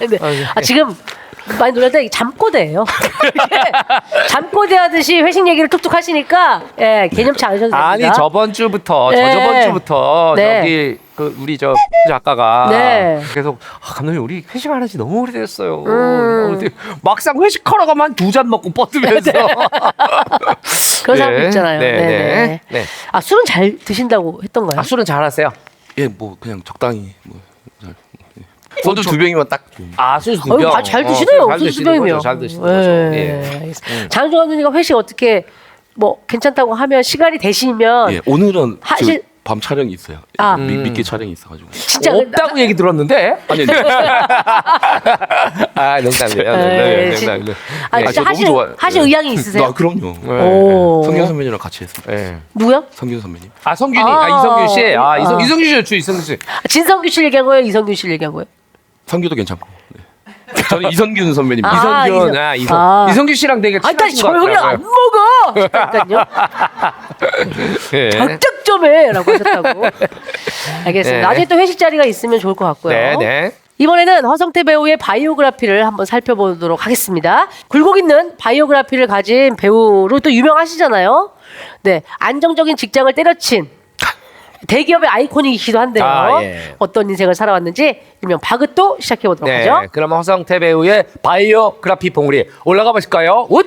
네. 아, 지금 많이 놀랐는데 잠꼬대예요. 잠꼬대 하듯이 회식 얘기를 툭툭 하시니까 예, 개념치 않으셔도 됩니다. 아니 저번 주부터 네. 저번 주부터 네. 저기 그 우리 저 작가가 네. 계속 감독님 우리 회식 안 한지 너무 오래됐어요. 근데 막상 회식하러 가면 2잔 먹고 뻗으면서 그런 사람 있잖아요. 네, 네, 네. 네. 네. 아, 술은 잘 드신다고 했던가요? 아, 술은 잘하세요. 예, 뭐 그냥 적당히 뭐 소주 2병이면 딱 좋은. 아, 소주 2병. 아, 잘 드시네요. 잘 소주 드시는 병이면. 거죠. 잘 드시는 거죠. 예. 알겠습니다. 장준 감독님과 회식 어떻게 뭐 괜찮다고 하면 시간이 되시면 예, 오늘은 하실- 밤 촬영이 있어요. 아. 미끼 촬영이 있어가지고. 진짜 없다고 얘기 들었는데. 아니, 아, 농담이에요. 네, 농담이에요. 아, 네. 진짜 너무 하실 좋아요. 하실 네. 의향이 있으세요? 아, 그럼요. 오. 성균 선배님이랑 같이 했습니다. 네. 누구요? 성균 선배님. 아, 성균이. 아. 아, 이성균 씨. 아, 아. 이성균 씨 좋죠. 이성균 씨. 진성규 씨 얘기한 거예요? 이성균 씨 얘기한 거예요? 성규도 괜찮고. 네. 저는 이성균 선배님. 아, 이성균. 이성균 씨랑 되게 아, 일단 친하신 저 것 형이랑 안 같더라고요. 먹어. 그러니까요. 예. 적적 좀 해라고 하셨다고. 알겠습니다. 네. 나중에 또 회식 자리가 있으면 좋을 것 같고요. 네, 네. 이번에는 허성태 배우의 바이오그래피를 한번 살펴보도록 하겠습니다. 굴곡 있는 바이오그래피를 가진 배우로 또 유명하시잖아요. 네, 안정적인 직장을 때려친 대기업의 아이콘이기도 한데요. 아, 예. 어떤 인생을 살아왔는지 일명 바그도 시작해보도록 네. 하죠. 그럼 허성태 배우의 바이오그래피 봉우리 올라가 보실까요? 웃!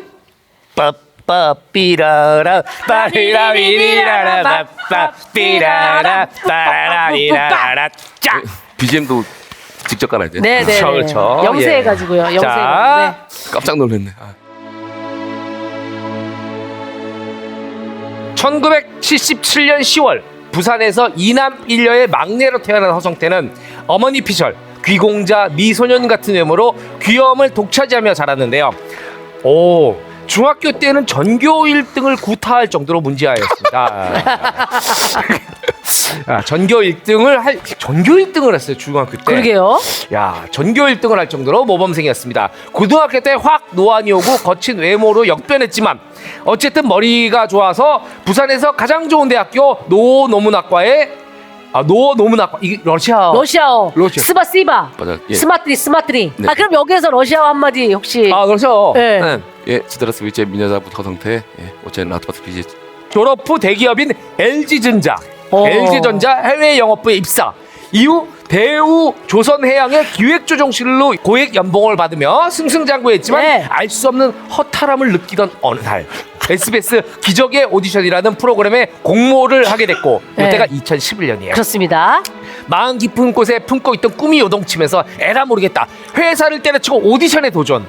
빠빠삐라라 빠리라리리라라 빠빠삐라라 빠라리라라 짜! BGM도 직접 깔아야 돼요. 네, 네. 그렇죠. 영세해가지고요. 예. 영세해가지고. 네. 깜짝 놀랐네. 아. 1977년 10월 부산에서 이남 일녀의 막내로 태어난 허성태는 어머니 피셜, 귀공자, 미소년 같은 외모로 귀여움을 독차지하며 자랐는데요. 오, 중학교 때는 전교 1등을 구타할 정도로 문제아였습니다. 전교 1등을 했어요, 중학교 때. 그러게요. 야, 전교 1등을 할 정도로 모범생이었습니다. 고등학교 때 확 노안이 오고 거친 외모로 역변했지만 어쨌든 머리가 좋아서 부산에서 가장 좋은 대학교 노노문학과에 노노문학과 이게 러시아어. 스바시바. 맞아. 예. 스마트리. 네. 아, 그럼 여기에서 러시아어 한마디 혹시. 아, 러시아어. 네. 네. 예, 스트라스비체 미녀자부터 허성태. 예, 어쨌든 라트바스 비지. 졸업 후 대기업인 LG전자, 오. LG전자 해외 영업부에 입사. 이후 대우 조선해양의 기획조정실로 고액 연봉을 받으며 승승장구했지만 네. 알 수 없는 허탈함을 느끼던 어느 날 SBS 기적의 오디션이라는 프로그램에 공모를 하게 됐고 네. 이때가 2011년이에요. 그렇습니다. 마음 깊은 곳에 품고 있던 꿈이 요동치면서 에라 모르겠다. 회사를 때려치고 오디션에 도전.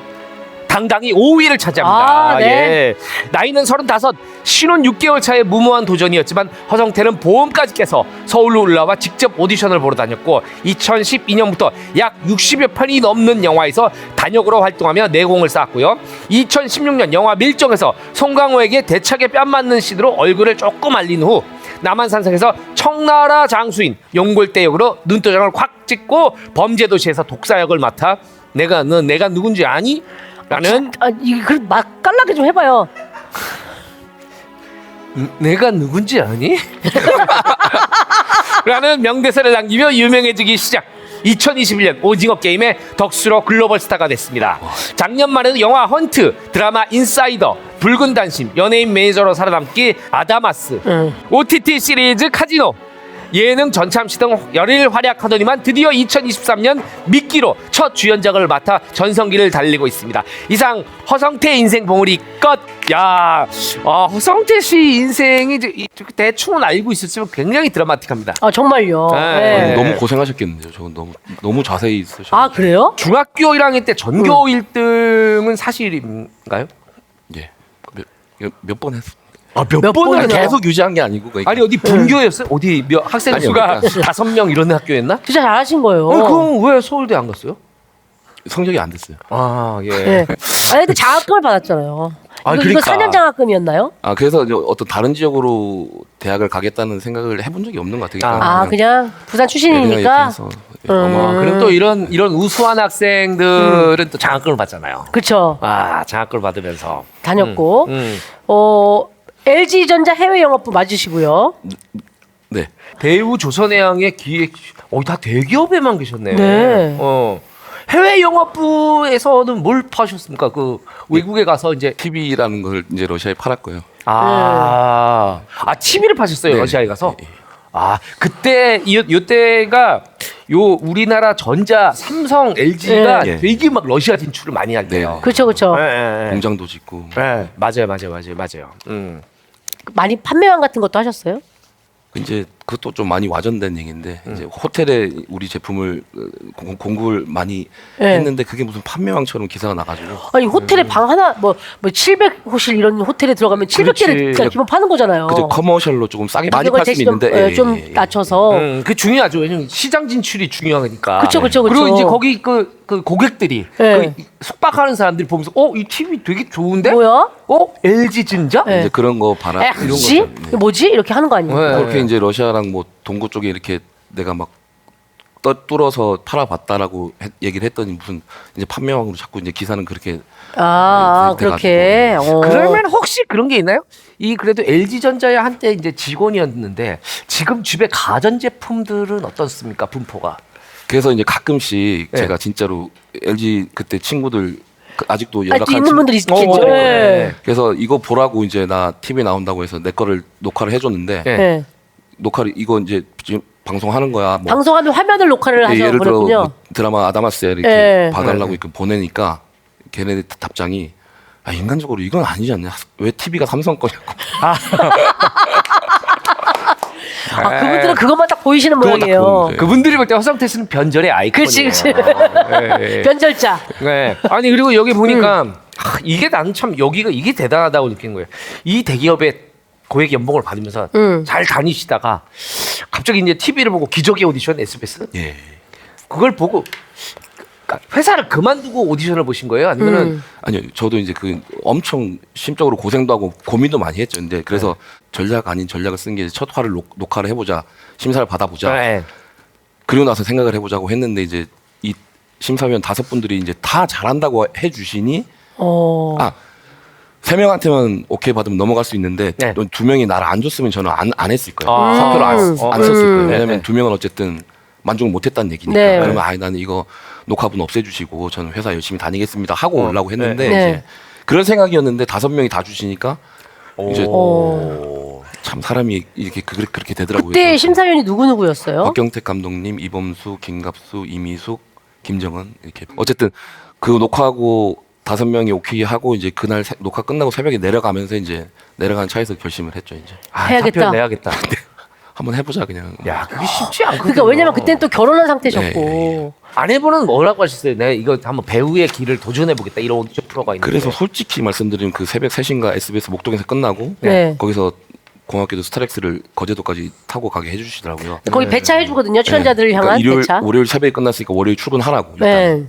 당당히 5위를 차지합니다. 아, 네. 예. 나이는 35, 신혼 6개월 차의 무모한 도전이었지만 허성태는 보험까지 깨서 서울로 올라와 직접 오디션을 보러 다녔고 2012년부터 약 60여 편이 넘는 영화에서 단역으로 활동하며 내공을 쌓았고요. 2016년 영화 밀정에서 송강호에게 대차게 뺨 맞는 씬으로 얼굴을 조금 알린 후 남한산성에서 청나라 장수인 용골대 역으로 눈도장을 확 찍고 범죄도시에서 독사 역을 맡아 내가 누군지 아니? 라는 아, 이거 맛깔나게 좀 해봐요. 내가 누군지 아니? 라는 명대사를 남기며 유명해지기 시작. 2021년 오징어 게임의 덕수로 글로벌 스타가 됐습니다. 작년 말에는 영화 헌트, 드라마 인사이더, 붉은 단심, 연예인 매니저로 살아남기 아다마스, OTT 시리즈 카지노, 예능 전참시 등 열일 활약하더니만 드디어 2023년 미끼로 첫 주연작을 맡아 전성기를 달리고 있습니다. 이상 허성태 인생 봉우리 끝. 야, 허성태 씨 인생이 대충은 알고 있었지만 굉장히 드라마틱합니다. 아, 정말요. 네. 네. 너무 고생하셨겠는데요. 저건 너무 자세히 쓰셔. 아, 그래요? 중학교 1학년 때 전교 1등은 사실인가요? 예. 몇 번 했어. 몇 번이나? 계속 유지한 게 아니고. 그러니까. 아니 어디 분교였어요? 어디 학생 아니요, 수가 그러니까. 5명 이런 학교였나? 진짜 잘하신 거예요. 그럼 왜 서울대 안 갔어요? 성적이 안 됐어요. 아, 예. 네. 아니, 근데 장학금을 받았잖아요. 아, 이거 4년 장학금이었나요? 아 그래서 이제 어떤 다른 지역으로 대학을 가겠다는 생각을 해본 적이 없는 것 같아요. 아, 그냥 부산 네, 그냥 출신이니까. 이렇게 해서 그럼 또 이런 우수한 학생들은 또 장학금을 받잖아요. 그렇죠. 아, 장학금을 받으면서 다녔고. 음. LG전자 해외 영업부 맞으시고요. 네. 배우 조선해양의 기획 다 대기업에만 계셨네. 네. 해외 영업부에서는 뭘 파셨습니까? 그 외국에 가서 이제 TV라는 걸 이제 러시아에 팔았고요. TV를 파셨어요. 네. 러시아에 가서. 네. 아, 그때 요때가 우리나라 전자, 삼성, LG가 네. 되게 막 러시아 진출을 많이 할 때요. 네. 그렇죠, 그렇죠. 공장도 짓고. 네, 맞아요. 많이 판매왕 같은 것도 하셨어요? 이제 그것도 좀 많이 와전된 얘기인데 이제 호텔에 우리 제품을 공급을 많이 네. 했는데 그게 무슨 판매왕처럼 기사가 나가지고 아니 호텔에 방 하나 뭐 700호실 이런 호텔에 들어가면 700개를 그렇지. 그냥 기본 파는 거잖아요. 그저 커머셜로 조금 싸게 많이 가격을 팔 수 대신 있는데 좀 낮춰서. 그 중요하죠. 왜냐면 시장 진출이 중요하니까. 그쵸. 그리고 이제 거기 그 고객들이 네. 그 숙박하는 사람들이 보면서 이 TV 되게 좋은데? 뭐야? LG 전자? 네. 이제 그런 거 바라 이런 혹시 거 네. 뭐지 이렇게 하는 거 아니에요? 네. 그렇게 이제 러시아랑 뭐 동구 쪽에 이렇게 내가 막 뚫어서 팔아봤다라고 얘기를 했더니 무슨 이제 판매왕으로 자꾸 이제 기사는 그렇게 그렇게. 그러면 혹시 그런 게 있나요? 그래도 LG 전자야 한때 이제 직원이었는데 지금 집에 가전 제품들은 어떻습니까? 분포가. 그래서 이제 가끔씩 네. 제가 진짜로 LG 그때 친구들 아직도 아직도 연락하는 있는 분들이 있겠죠. 네. 그래서 이거 보라고 이제 나 TV 나온다고 해서 내 거를 녹화를 해줬는데 네. 네. 녹화를 이거 이제 지금 방송하는 거야. 뭐 방송하면 화면을 녹화를 하셔 예를 들어 그랬군요. 뭐 드라마 아다마스에 이렇게 네. 봐달라고 이렇게 보내니까 걔네 답장이 인간적으로 이건 아니지 않냐? 왜 TV가 삼성 거냐고. 그분들은 그것만 딱 보이시는 그것만 딱 모양이에요. 보는 거예요. 그분들이 볼 때 허성태 씨는 변절의 아이콘이에요. 그치. 네. 변절자. 네. 아니 그리고 여기 보니까 이게 나는 참 여기가 이게 대단하다고 느낀 거예요. 이 대기업의 고액 연봉을 받으면서 잘 다니시다가 갑자기 이제 TV를 보고 기적의 오디션 SBS 예. 그걸 보고 회사를 그만두고 오디션을 보신 거예요? 아니면은 아니요, 저도 이제 그 엄청 심적으로 고생도 하고 고민도 많이 했죠. 근데 그래서 전략 아닌 전략을 쓴 게 첫 화를 녹화를 해보자, 심사를 받아보자. 네. 그리고 나서 생각을 해보자고 했는데 이제 이 심사위원 5분들이 이제 다 잘한다고 해주시니 세 명한테만 오케이 받으면 넘어갈 수 있는데 네. 2명이 나를 안 줬으면 저는 안 했을 거예요. 아. 사표를 안 썼을 거예요. 네, 왜냐면 네. 2명은 어쨌든 만족을 못했다는 얘기니까. 네. 그러면 나는 이거 녹화분 없애주시고 저는 회사 열심히 다니겠습니다 하고 오려고 했는데 네. 이제 그런 생각이었는데 5명이 다 주시니까 이제 참 사람이 이렇게 그렇게 되더라고요. 그때 그래서 심사위원이 누구였어요? 박경택 감독님, 이범수, 김갑수, 이미숙, 김정은 이렇게 어쨌든 그 녹화하고 5명이 오케이 하고 이제 그날 녹화 끝나고 새벽에 내려가면서 이제 내려가는 차에서 결심을 했죠 이제 해야겠다. 사표 내야겠다. 한번 해보자 그냥. 야 그게 쉽지 않거든요. 그러니까 왜냐면 그때는 또 결혼한 상태셨고. 아내분은 뭐라고 하셨어요? 내가 이거 한번 배우의 길을 도전해 보겠다 이런 오디션 프로가 있는데. 그래서 솔직히 말씀드리면 그 새벽 3시인가 SBS 목동에서 끝나고 네. 거기서 고맙게도 스타렉스를 거제도까지 타고 가게 해주시더라고요. 거기 배차 해주거든요. 출연자들을 네. 향한 일요일, 배차. 월요일 새벽에 끝났으니까 월요일 출근하라고. 일단. 네.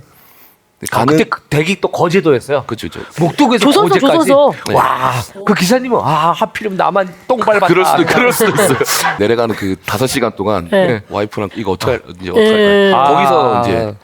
그때 그 댁이 또 거제도였어요. 그렇죠. 목동에서 조선소, 거제까지. 조선소. 와, 그 기사님은 하필이면 나만 똥 밟았다. 그럴 수도 있어요. 내려가는 그 5시간 동안 네. 와이프랑 이거 어떻게 할까요? 아. 거기서 이제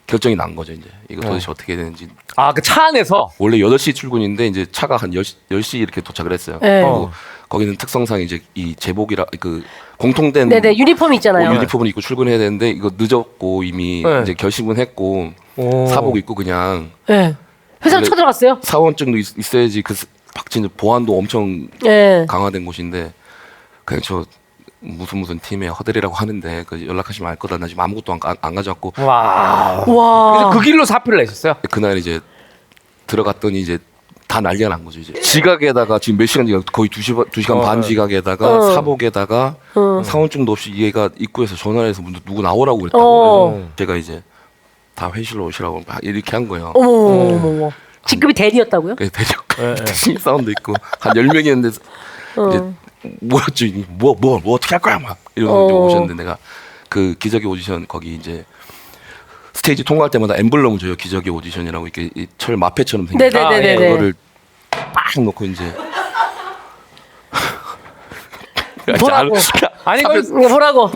결정이 난 거죠. 이제 이거 도대체 어떻게 해야 되는지. 그 차 안에서. 원래 8시 출근인데 이제 차가 한 10시 이렇게 도착을 했어요. 네. 그리고 거기는 특성상 이제 이 제복이라 그 공통된 네네 유니폼 있잖아요. 유니폼을 입고 출근해야 되는데 이거 늦었고 이미 네. 이제 결심은 했고 오. 사복 입고 그냥 네. 회사로 원래 쳐들어갔어요. 사원증도 있어야지 그 박진 보안도 엄청 네. 강화된 곳인데 그냥 저 무슨 팀에 허들이라고 하는데 그 연락하시면 알 거다. 나 지금 아무것도 안 가져왔고 와. 와. 그래서 그 길로 사표를 내셨어요? 그날 이제 들어갔더니 이제 다 난리가 난 거죠. 이제 지각에다가 지금 몇 시간 거의 2시간 반 지각에다가 사복에다가 사원증도 없이 얘가 입구에서 전화를 해서 누구 나오라고 그랬다고. 제가 이제 다 회실로 오시라고 막 이렇게 한 거예요. 어머. 직급이 대리였다고요? 그래서 대리역 신입사원도 있고 한 10명이었는데 이제 뭐였죠? 뭐 어떻게 할 거야? 막 이러고 오셨는데 내가 그 기적의 오디션 거기 이제 스테이지 통과할 때마다 엠블럼을 줘요. 기적의 오디션이라고 이렇게 철 마패처럼 생긴 네네네네. 그거를 빡 놓고 이제 뭐라고? 아니 뭐라고?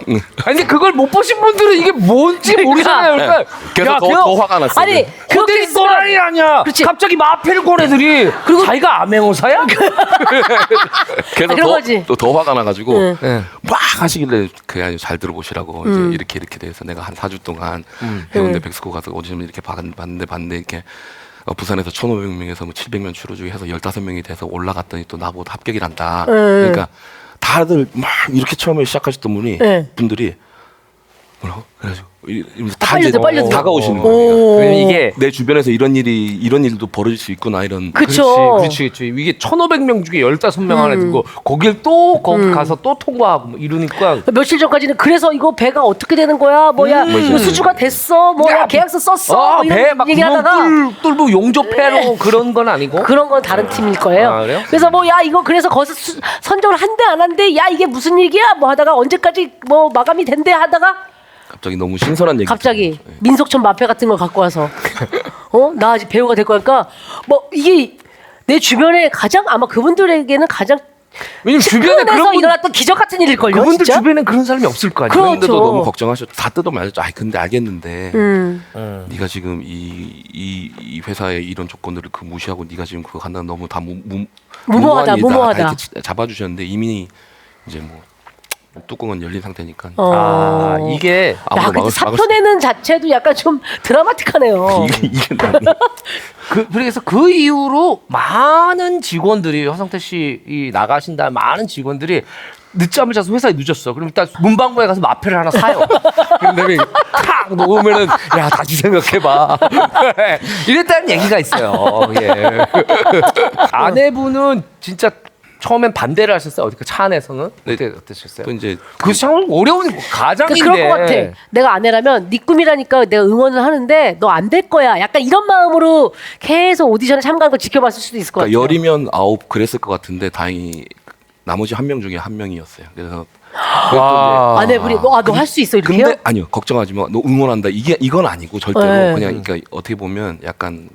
아니 근데 그걸 못 보신 분들은 이게 뭔지 모르잖아요. 그러니까 그래서 더 화가 났어요. 아니 그때 또라이 아니야. 그렇지. 갑자기 마패를 꺼내들이 그리고 자기가 암행어사야? 그래서 그런 거지. 더 화가 나가지고 네. 막 하시길래 그냥 잘 들어보시라고 이제 이렇게 돼서 내가 한 4주 동안 해운대 백스코 가서 오디션 이렇게 봤는데 이렇게 부산에서 1,500명에서 뭐 700명 추려주기 해서 15명이 돼서 올라갔더니 또 나보고 합격이란다. 그러니까 다들 막 이렇게 처음에 시작하셨던 분들이 뭐라고? 그래가지고 이러면서 다 이제 빨려들. 다가오시는 거예요. 왜냐면 이게 내 주변에서 이런 일도 벌어질 수 있구나 이런. 그쵸. 그렇지. 이게 1,500명 중에 15명 안에 들고 거길 또 거기 가서 또 통과하고 뭐 이러니까 며칠 전까지는 그래서 이거 배가 어떻게 되는 거야? 뭐야? 이거 수주가 됐어? 뭐야? 계약서 썼어? 뭐 이런 배막 얘기하다가 뚫고 용접해로 그런 건 아니고 그런 건 다른 팀일 거예요. 아, 그래요? 그래서 뭐 야 이거 그래서 거기서 선정을 한대 안 한대? 야 이게 무슨 얘기야? 뭐 하다가 언제까지 뭐 마감이 된대 하다가 갑자기 너무 신선한 얘기. 갑자기 민속촌 마패 같은 걸 갖고 와서 나 아직 배우가 될 거니까 뭐 이게 내 주변에 가장 아마 그분들에게는 가장 왜냐면 주변에 그런 측근에서 분, 일어났던 기적 같은 일일걸요. 그분들 진짜? 주변엔 그런 사람이 없을 거 아니에요. 그럼. 그런데도 그렇죠. 너무 걱정하셨. 다 뜯어 말했죠. 아이 근데 알겠는데 네가 지금 이 회사의 이런 조건들을 그 무시하고 네가 지금 그거 간다는 너무 다 무모하다. 다 이렇게 잡아주셨는데 이미 이제 뭐 뚜껑은 열린 상태니까. 이게 야, 아무도 근데 막을 사표 내는 자체도 약간 좀 드라마틱하네요. 이게 너무 그래서 그 이후로 많은 직원들이 허성태 씨 나가신 다음 많은 직원들이 늦잠을 자서 회사에 늦었어. 그럼 일단 문방구에 가서 마패를 하나 사요. 그다음에 탁 놓으면은 야 다시 생각해봐. 이랬다는 얘기가 있어요. 예. 아내분은 진짜 처음엔 반대를 하셨어요. 어디 차 안에서는 어떠셨어요? 또 이제 그 참 어려운 가장인데. 그럴 것 같아. 내가 아내라면 네 꿈이라니까 내가 응원을 하는데 너 안 될 거야. 약간 이런 마음으로 계속 오디션에 참가한 걸 지켜봤을 수도 있을 것 같아요. 그러니까 열이면 9 그랬을 것 같은데 다행히 나머지 한 명 중에 한 명이었어요. 그래서 아내분이 너 할 수 있어 이렇게요? 근데 아니요 걱정하지 마. 너 응원한다. 이건 아니고 절대로 네. 그냥 그러니까 어떻게 보면 약간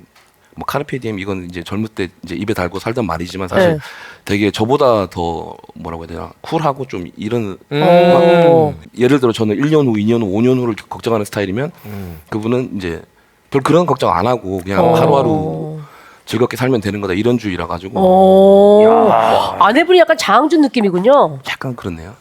뭐 카르페 디엠 이건 이제 젊을 때 이제 입에 달고 살던 말이지만 사실 네. 되게 저보다 더 뭐라고 해야 되나 쿨하고 좀 이런 예를 들어 저는 1년 후, 2년 후, 5년 후를 걱정하는 스타일이면 그분은 이제 별 그런 걱정 안 하고 그냥 하루하루 즐겁게 살면 되는 거다 이런 주의라 가지고 아내분이 약간 장항준 느낌이군요. 약간 그렇네요.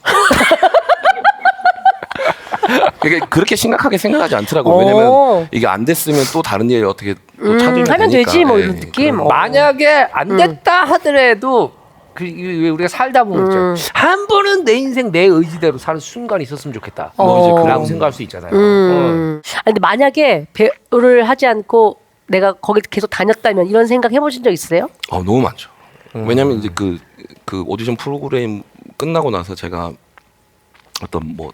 그렇게 심각하게 생각하지 않더라고요. 왜냐면 이게 안 됐으면 또 다른 일 어떻게 또 찾으면 하면 되니까. 되지 뭐 예, 이런 느낌. 그런 만약에 안 됐다 하더라도 왜 우리가 살다 보면 있죠. 한 번은 내 인생 내 의지대로 사는 순간이 있었으면 좋겠다. 뭐 이제 그라고 생각할 수 있잖아요. 아니, 근데 만약에 배우를 하지 않고 내가 거기 계속 다녔다면 이런 생각 해보신 적 있으세요? 너무 많죠. 왜냐면 이제 그 오디션 프로그램 끝나고 나서 제가 어떤 뭐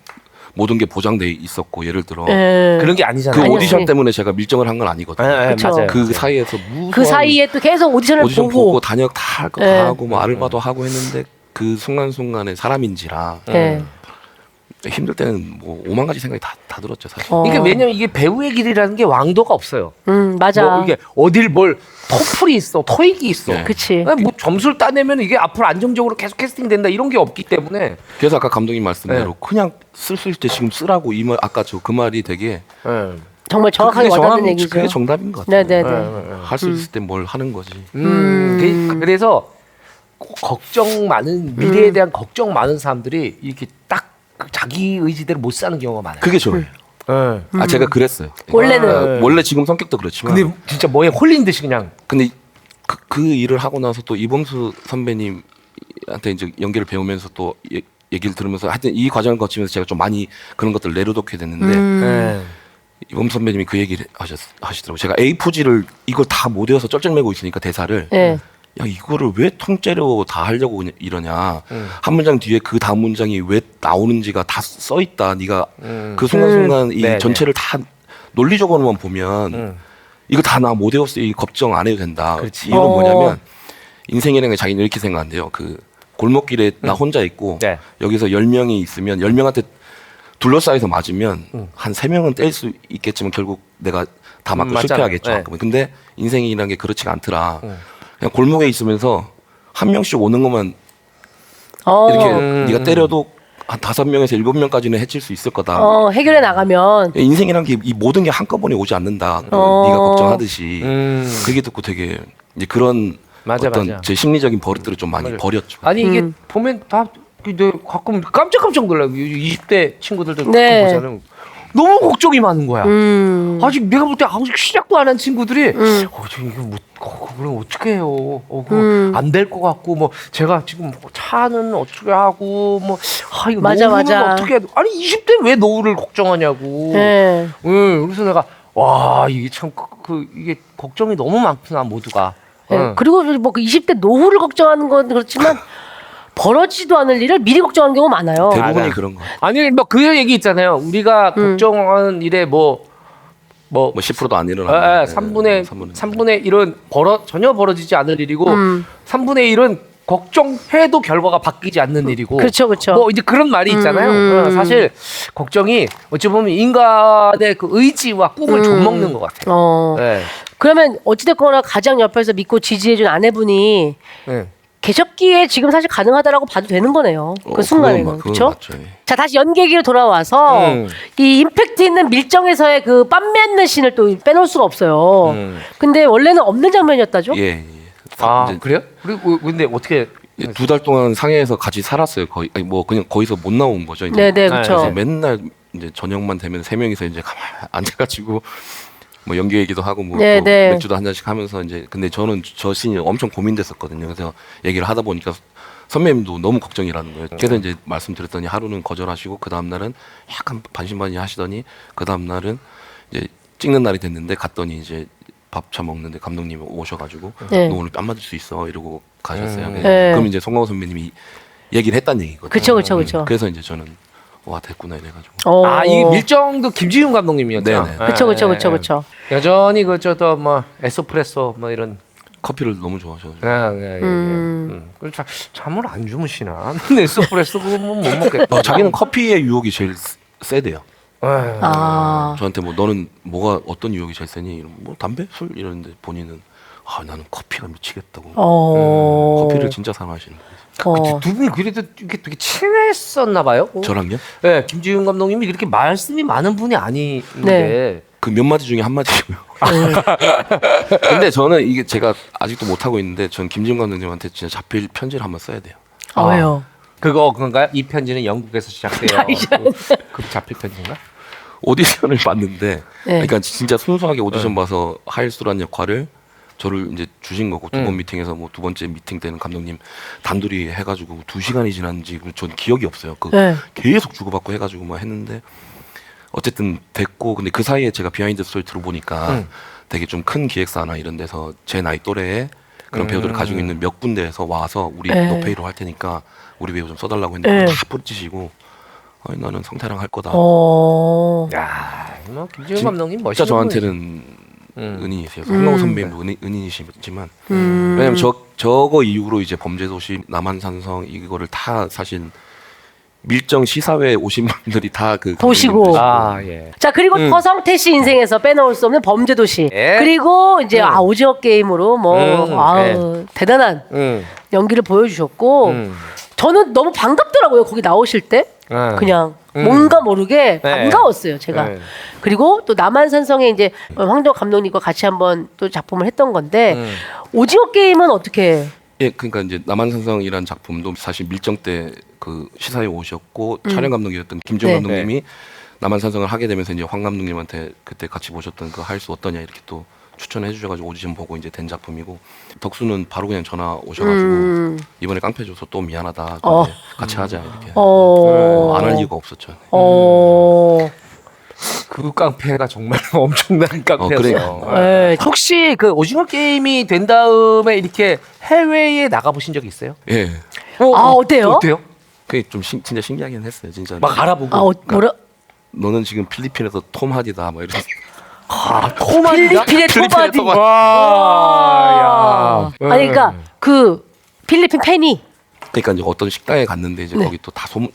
모든 게 보장돼 있었고 예를 들어 그런 게 그 아니잖아요. 아니었지. 오디션 때문에 제가 밀정을 한 건 아니거든요. 그쵸. 맞아요. 그 사이에서 무슨 그 사이에 또 계속 오디션을 오디션 보고 단역 다 할 거 다 네. 하고 뭐 아르바도 하고 했는데 그 순간순간에 사람인지라 네. 힘들 때는 뭐 5만 가지 생각이 다 들었죠 사실. 이게 왜냐면 이게 배우의 길이라는 게 왕도가 없어요. 맞아. 뭐 이게 어딜 뭘 토플이 있어, 토익이 있어. 네. 그치. 뭐 점수를 따내면 이게 앞으로 안정적으로 계속 캐스팅 된다 이런 게 없기 때문에. 그래서 아까 감독님 말씀대로 그냥 쓸 수 있을 때 지금 쓰라고 이 말 아까 저 그 말이 되게 정말 정확하게 와닿는 얘기죠. 그게 정답인 것 같아요. 네네네. 할 수 있을 때 뭘 하는 거지. 그래서 걱정 많은 미래에 대한 걱정 많은 사람들이 이렇게 딱 자기 의지대로 못 사는 경우가 많아요. 그게 좋아요. 제가 그랬어요. 원래는. 원래 지금 성격도 그렇지만 근데 진짜 뭐에 홀린 듯이 그냥. 근데 그 일을 하고 나서 또 이범수 선배님한테 이제 연기를 배우면서 또 얘기를 들으면서 하여튼 이 과정을 거치면서 제가 좀 많이 그런 것들을 내려놓게 됐는데 이범수 선배님이 그 얘기를 하시더라고요. 제가 A4지를 이걸 다 못 외워서 쩔쩔매고 있으니까 대사를 네. 야 이거를 왜 통째로 다 하려고 이러냐. 한 문장 뒤에 그 다음 문장이 왜 나오는지가 다 써 있다. 네가 그 순간순간 이 네, 전체를 다 논리적으로만 보면 이거 다 나 못 외웠어. 이 걱정 안 해도 된다. 그렇지. 이유는 뭐냐면 인생이라는 게 자기는 이렇게 생각한대요. 그 골목길에 나 혼자 있고 네. 여기서 10명이 있으면 10명한테 둘러싸여서 맞으면 한 3명은 뗄 수 있겠지만 결국 내가 다 맞고 맞잖아. 실패하겠죠. 네. 근데 인생이라는 게 그렇지가 않더라. 그냥 골목에 있으면서 한 명씩 오는 것만 어. 이렇게 네가 때려도 한 5명에서 7명까지는 해칠 수 있을 거다. 해결해 나가면. 인생이란 게 이 모든 게 한꺼번에 오지 않는다. 네가 걱정하듯이 그게 듣고 되게 이제 그런 맞아, 어떤 맞아. 제 심리적인 버릇들을 좀 많이 버렸죠. 아니 이게 보면 다 내가 가끔 깜짝깜짝 놀라요. 20대 친구들도 네. 가끔 보자면 너무 걱정이 많은 거야. 아직 내가 볼 때 아직 시작도 안 한 친구들이 저 이거 뭐 그럼 어떻게 해요? 안 될 것 같고 뭐 제가 지금 뭐 차는 어떻게 하고 뭐 이거 맞아, 노후는 맞아. 어떻게 해야 돼? 아니 20대 왜 노후를 걱정하냐고. 네. 그래서 내가 와 이게 참 이게 걱정이 너무 많구나 모두가. 네. 그리고 뭐 그 20대 노후를 걱정하는 건 그렇지만 벌어지지도 않을 일을 미리 걱정하는 경우 많아요. 대부분이 맞아. 그런 거. 아니 뭐 그 얘기 있잖아요. 우리가 걱정하는 일에 뭐 10%도 안 일어나. 3분의 1은 전혀 벌어지지 않을 일이고 3분의 1은 걱정해도 결과가 바뀌지 않는 일이고. 그렇죠, 그렇죠. 뭐 이제 그런 말이 있잖아요. 사실 걱정이 어찌 보면 인간의 그 의지와 꿈을 좀 먹는 것 같아요. 네. 그러면 어찌됐거나 가장 옆에서 믿고 지지해준 아내분이 네. 계셨기에 지금 사실 가능하다라고 봐도 되는 거네요. 그 순간에는. 그건 그렇죠? 맞죠. 예. 자, 다시 연계기로 돌아와서 이 임팩트 있는 밀정에서의 그 빰 맺는 씬을 또 빼놓을 수가 없어요. 근데 원래는 없는 장면이었다죠? 예. 이제 그래요? 그리고 근데 어떻게 2달 동안 상해에서 같이 살았어요. 거의 아니 뭐 그냥 거기서 못 나온 거죠. 이제. 네네, 그래서 그렇죠. 맨날 이제 저녁만 되면 3명이서 이제 가만 앉아가지고 뭐 연기 얘기도 하고 뭐 네, 또 네. 맥주도 한 잔씩 하면서 이제 근데 저는 저 씬이 엄청 고민됐었거든요. 그래서 얘기를 하다 보니까 선배님도 너무 걱정이라는 거예요. 그래서 이제 말씀드렸더니 하루는 거절하시고 그 다음 날은 약간 반신반의 하시더니 그 다음 날은 이제 찍는 날이 됐는데 갔더니 이제 밥차 먹는데 감독님이 오셔가지고 네. 너 오늘 뺨 맞을 수 있어 이러고 가셨어요. 네. 그럼 이제 송강호 선배님이 얘기를 했다는 얘기거든요. 그쵸, 그쵸, 그쵸. 그래서 이제 저는 와 됐구나 이래가지고. 이 밀정도 김지훈 감독님이었죠. 네네. 그쵸. 여전히 저도 뭐 에스프레소 뭐 이런 커피를 너무 좋아하셔가지고. 그래서 잠을 안 주무시나? 에스프레소 그거 못 먹겠다. 자기는 커피의 유혹이 제일 세대요. 아. 저한테 뭐 너는 뭐가 어떤 유혹이 제일 세니? 이러면 뭐 담배, 술 이러는데 본인은 나는 커피가 미치겠다고. 커피를 진짜 사랑하시는 거예요. 두 분이 그래도 이게 되게 친했었나 봐요. 저랑요? 네, 김지훈 감독님이 그렇게 말씀이 많은 분이 아닌데. 네. 그 몇 마디 중에 한 마디고요. 근데 저는 이게 제가 아직도 못 하고 있는데 전 김지훈 감독님한테 진짜 자필 편지를 한번 써야 돼요. 왜요? 그건가요? 이 편지는 영국에서 시작돼요. 그 자필 편지인가? 오디션을 봤는데, 네. 그러니까 진짜 순수하게 오디션 봐서 하일수란 역할을 저를 이제 주신 거고 두 번 미팅에서 뭐 두 번째 미팅 때는 감독님 단둘이 해가지고 2시간이 지났는지 전 기억이 없어요. 네. 계속 주고받고 해가지고 막 했는데 어쨌든 됐고 근데 그 사이에 제가 비하인드 스토리 들어보니까 되게 좀 큰 기획사나 이런 데서 제 나이 또래의 그런 배우들을 가지고 있는 몇 군데에서 와서 우리 네. 노페이로 할 테니까 우리 배우 좀 써달라고 했는데 네. 다 뿌리치시고 아니 나는 성태랑 할 거다. 야, 뭐 김지훈 감독님 멋있는 진짜 저한테는 은인이세요. 송강호 선배님도 은인이시지만 왜냐면 저거 이후로 이제 범죄도시 남한산성 이거를 다 사실 밀정 시사회 오신 분들이 다 그 보시고. 예. 자, 그리고 허성태 씨 인생에서 빼놓을 수 없는 범죄도시. 예. 그리고 이제 오징어 게임으로 예. 대단한 연기를 보여주셨고 저는 너무 반갑더라고요. 거기 나오실 때. 그냥 뭔가 모르게 네. 반가웠어요. 제가. 네. 그리고 또 남한산성에 이제 황정 감독님과 같이 한번 또 작품을 했던 건데 오징어 게임은 어떻게? 예, 그러니까 이제 남한산성이라는 작품도 사실 밀정 때 그 시사회 오셨고 촬영 감독이었던 김지훈 네. 감독님이 남한산성을 하게 되면서 이제 황 감독님한테 그때 같이 보셨던 그 할 수 어떠냐 이렇게 또 추천해 주셔가지고 오디션 보고 이제 된 작품이고 덕수는 바로 그냥 전화 오셔가지고 이번에 깡패 줘서 또 미안하다 근데 같이 하자 이렇게 안 할 이유가 없었죠. 그 깡패가 정말 엄청난 깡패였어요. 그러니까. 네. 혹시 그 오징어 게임이 된 다음에 이렇게 해외에 나가 보신 적 있어요? 예, 어때요? 어때요? 그게 좀 진짜 신기하긴 했어요. 진짜 막 알아보고. 뭐라? 너는 지금 필리핀에서 톰 하디다 뭐 이런. 필리핀의 토바디. 와, 야. 아니 그러니까 그 필리핀 팬이 그러니까 이제 어떤 식당에 갔는데 이제 네. 거기 또 다 소문.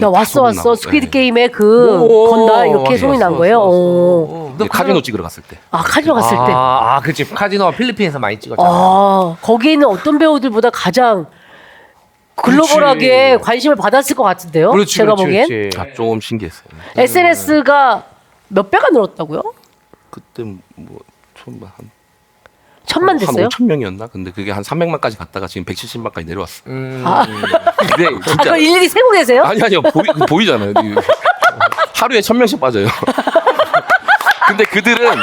야 왔어 스퀴드 게임에 그 오, 건다 이렇게 왔어, 소문이 난 왔어, 거예요. 왔어, 오. 왔어. 이제 카지노 찍으러 갔을 때. 아 카지노 갔을 때. 그치. 카지노가 필리핀에서 많이 찍었잖아. 거기에 있는 어떤 배우들보다 가장 글로벌하게 그렇지. 관심을 받았을 것 같은데요. 그렇지, 제가 그렇지, 보기엔 그렇지. 아, 좀 신기했어요. SNS가 몇 배가 늘었다고요? 그때 뭐 한 1000만 됐어요? 한 5천 명이었나? 근데 그게 한 300만까지 갔다가 지금 170만까지 내려왔어. 아, 근데 진짜 그걸 일일이 세고 계세요? 아니요 보이잖아요. 하루에 1,000명씩 빠져요. 근데 그들은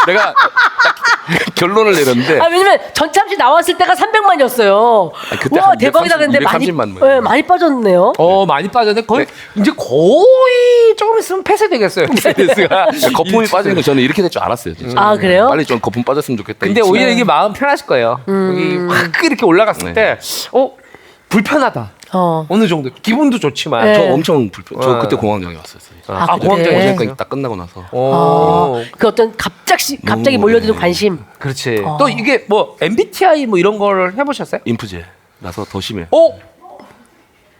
내가 딱 결론을 내렸는데 왜냐면 전참시 나왔을 때가 300만이었어요. 그때 와 한 대박이다. 근데 230만 네, 많이 빠졌네요. 많이 빠졌네. 거의 이제 거의 조금 있으면 폐쇄되겠어요. SNS가. 거품이 빠지는 거 저는 이렇게 될 줄 알았어요. 진짜. 아 그래요? 빨리 좀 거품 빠졌으면 좋겠다. 근데 오히려 이게 마음 편하실 거예요. 여기 확 이렇게 올라갔을 때, 불편하다. 어느 정도 기분도 좋지만. 네. 저 엄청 저 그때 공황장애 왔었어요. 공황장애 어제까지 딱 끝나고 나서. 그 어떤 갑자기 몰려드는 관심. 그렇지. 또 이게 뭐 MBTI 뭐 이런 걸 해보셨어요? 인프제라서 더 심해.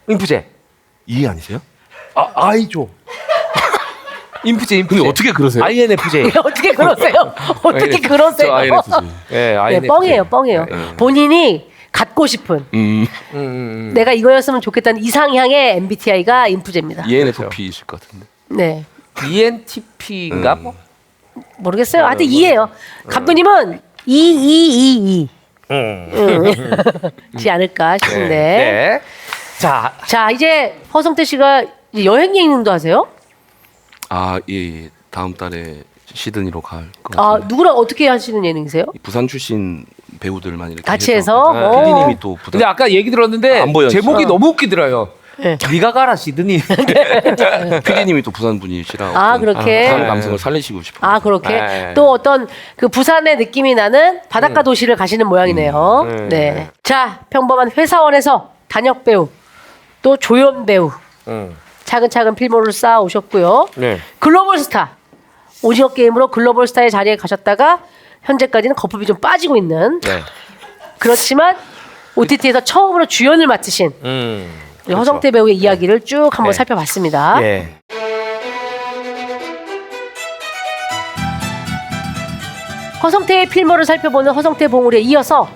인프제. 이해 아니세요? I죠. 인프제. 근데 어떻게 그러세요? INFJ. 어떻게 그러세요? 어떻게 그러세요? 저 INFJ. 네, 네, 뻥이에요. 본인이 갖고 싶은 내가 이거였으면 좋겠다는 이상향의 MBTI가 인프제입니다. ENFP이실 것 같은데. 네. ENTP인가 뭐? 모르겠어요. 하여튼 이해요. 감독님은 2222. 지 않을까 싶은데. 네. 자, 이제 허성태 씨가 이제 여행 예능도 하세요? 예. 다음 달에 시드니로 갈 것 같아요. 누구랑 어떻게 하시는 예능이세요? 부산 출신 배우들만 이렇게 같이 해서? PD님이 또 부산. 근데 아까 얘기 들었는데 안 보여요. 제목이 너무 웃기더라고요. 네. 네가 가라 시드니. PD님이 또 부산 분이시라. 그렇게? 부산 감성을 살리시고 싶어요. 그렇게 네. 또 어떤 그 부산의 느낌이 나는 바닷가 도시를 가시는 모양이네요. 네. 자, 평범한 회사원에서 단역 배우, 또 조연 배우, 차근차근 필모를 쌓아 오셨고요. 네. 글로벌 스타, 오징어 게임으로 글로벌 스타의 자리에 가셨다가 현재까지는 거품이 좀 빠지고 있는. 네. 그렇지만 OTT에서 처음으로 주연을 맡으신 우리 허성태 배우의 이야기를 쭉 한번 살펴봤습니다. 예. 허성태의 필모를 살펴보는 허성태 봉우리에 이어서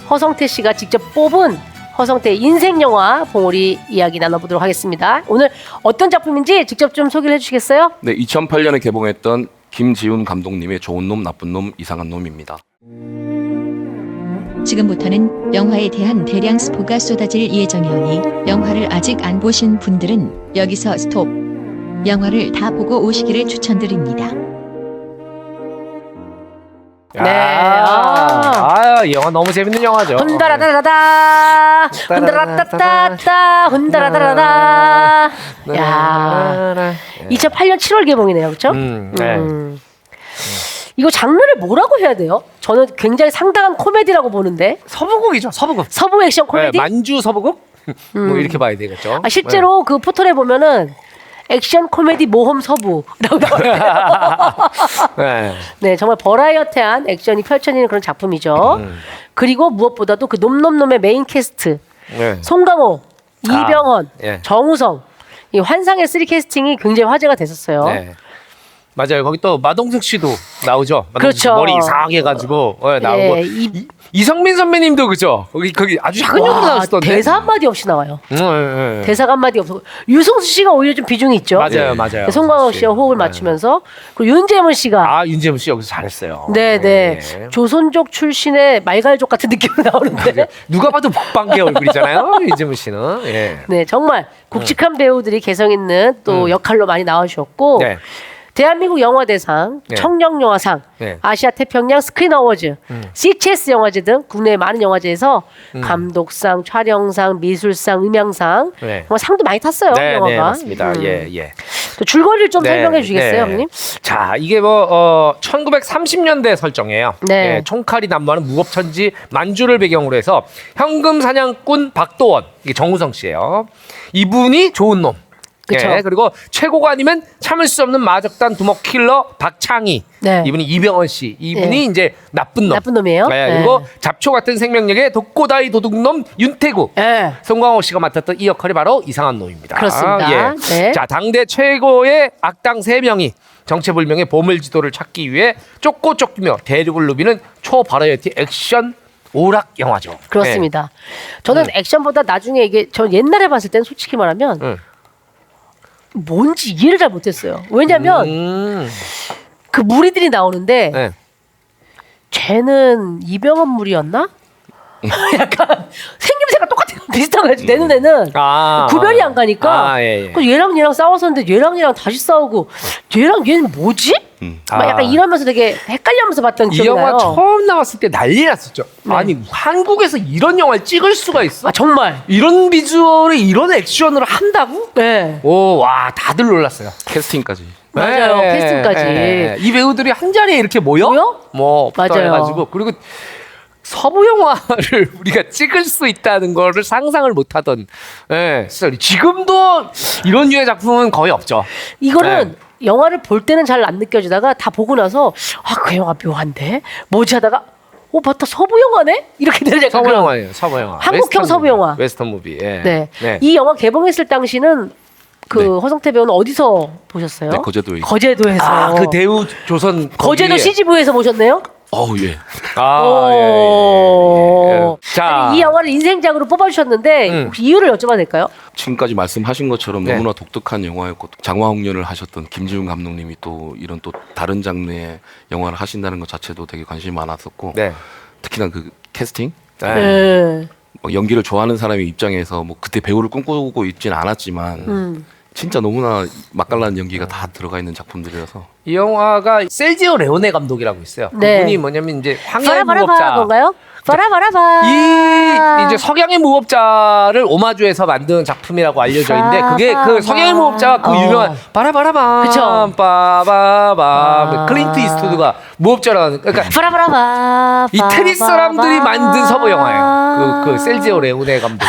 허성태 씨가 직접 뽑은 허성태의 인생 영화 봉우리 이야기 나눠보도록 하겠습니다. 오늘 어떤 작품인지 직접 좀 소개를 해주시겠어요? 네, 2008년에 개봉했던 김지훈 감독님의 좋은 놈, 나쁜 놈, 이상한 놈입니다. 지금부터는 영화에 대한 대량 스포가 쏟아질 예정이오니 영화를 아직 안 보신 분들은 여기서 스톱. 영화를 다 보고 오시기를 추천드립니다. 이 영화 너무 재밌는 영화죠. 혼다라다라다 혼다라따따따 혼다라다라다. 야, 2008년 7월 개봉이네요, 그렇죠? 네. 이거 장르를 뭐라고 해야 돼요? 저는 굉장히 상당한 코미디라고 보는데. 서부극이죠. 서부극. 서부 액션 코미디? 만주 서부극? 뭐 이렇게 봐야 되겠죠. 실제로 그 포털에 보면은 액션 코미디 모험 서부라고 나와요. 네. 네, 정말 버라이어티한 액션이 펼쳐지는 그런 작품이죠. 그리고 무엇보다도 그 놈놈놈의 메인 캐스트 네. 송강호, 이병헌, 예. 정우성 이 환상의 3 캐스팅이 굉장히 화제가 됐었어요. 네. 맞아요. 거기 또 마동석 씨도 나오죠. 마동석 씨 그렇죠. 머리 이상하게 해가지고 나오고 예, 이성민 선배님도 그죠. 거기 아주 작은 역으로 와, 나오시던데. 대사 한마디 없이 나와요. 네. 대사가 한마디 없고 유승수 씨가 오히려 좀 비중이 있죠. 맞아요. 송강호 씨와 호흡을 맞추면서 그리고 윤재문 씨가 윤재문 씨 여기서 잘했어요. 네네 조선족 출신의 말갈족 같은 느낌이 나오는데 누가 봐도 북방계 얼굴이잖아요. 윤재문 씨는. 예. 네 정말 굵직한 배우들이 개성 있는 또 역할로 많이 나와주셨고 네. 대한민국 영화대상, 네. 청룡영화상, 네. 아시아 태평양 스크린 어워즈, CHS 영화제 등 국내 많은 영화제에서 감독상, 촬영상, 미술상, 음향상 네. 정말 상도 많이 탔어요. 네, 영화가. 네, 맞습니다. 예. 또 줄거리를 좀 네, 설명해 주시겠어요, 네. 형님? 자, 이게 1930년대 설정이에요. 네. 예, 총칼이 난무하는 무법천지 만주를 배경으로 해서 현금 사냥꾼 박도원, 이게 정우성 씨예요. 이분이 좋은 놈, 그쵸. 예, 그리고 최고가 아니면 참을 수 없는 마적단 두목 킬러 박창희. 네. 이분이 이병헌 씨. 이분이 예. 이제 나쁜 놈. 나쁜 놈이에요. 네, 예. 그리고 잡초 같은 생명력의 독고다이 도둑놈 윤태구. 예. 송광호 씨가 맡았던 이 역할이 바로 이상한 놈입니다. 그렇습니다. 네. 자, 당대 최고의 악당 3명이 정체불명의 보물지도를 찾기 위해 쫓고 쫓기며 대륙을 누비는 초바라이어티 액션 오락 영화죠. 그렇습니다. 저는 액션보다 나중에 이게 저 옛날에 봤을 때는 솔직히 말하면 네. 뭔지 이해를 잘 못했어요. 왜냐면 그 무리들이 나오는데 네. 쟤는 이병헌 무리였나? 약간 생김새가 똑같아요. 비슷한 거지. 내 눈에는 구별이 안 가니까. 예, 예. 그 얘랑 싸웠었는데 얘랑 다시 싸우고 얘는 뭐지? 막 약간 이러면서 되게 헷갈리면서 봤던 이 기억이 영화 나요. 처음 나왔을 때 난리 났었죠. 아니 한국에서 이런 영화를 찍을 수가 있어? 아 정말. 이런 비주얼에 이런 액션을 한다고? 네. 오, 와 다들 놀랐어요. 캐스팅까지. 맞아요. 네, 캐스팅까지. 네. 이 배우들이 한 자리에 이렇게 모여? 뭐 맞아요. 해가지고 그리고 서부 영화를 우리가 찍을 수 있다는 거를 상상을 못하던 시절이 지금도 이런 류의 작품은 거의 없죠. 이거는 영화를 볼 때는 잘 안 느껴지다가 다 보고 나서 아 그 영화 묘한데 뭐지 하다가 맞다 서부 영화네 이렇게 되는 약간 서부 그런- 영화예요. 서부 영화. 한국형 웨스턴 서부 무비, 영화. 웨스턴 무비. 예. 네. 네. 이 영화 개봉했을 당시는 그 네. 허성태 배우는 어디서 보셨어요? 네, 거제도에. 거제도에서. 그 대우 조선 거제도 거기에- CGV에서 보셨네요? 어우 예. 오. 자, 아니, 이 영화를 인생작으로 뽑아주셨는데 혹시 이유를 여쭤봐도 될까요? 지금까지 말씀하신 것처럼 네. 너무나 독특한 영화였고 장화홍련을 하셨던 김지훈 감독님이 또 이런 또 다른 장르의 영화를 하신다는 것 자체도 되게 관심이 많았었고 네. 특히나 그 캐스팅 네. 네. 연기를 좋아하는 사람의 입장에서 뭐 그때 배우를 꿈꾸고 있진 않았지만 진짜 너무나 맛깔나는 연기가 다 들어가 있는 작품들이라서 이 영화가 셀지오 레오네 감독이라고 있어요. 네. 그분이 뭐냐면 이제 황야의 바라바라바 무법자. 건가요? 바라바라바. 이 이제 석양의 무법자를 오마주해서 만든 작품이라고 알려져 있는데 그게 그 석양의 무법자 그 유명한 바라바라바 그쵸. 빠바바 클린트 이스트우드가 무법자라는 그러니까 바라바라바. 이태리 사람들이 만든 서부 영화예요. 그 셀지오 레오네 감독.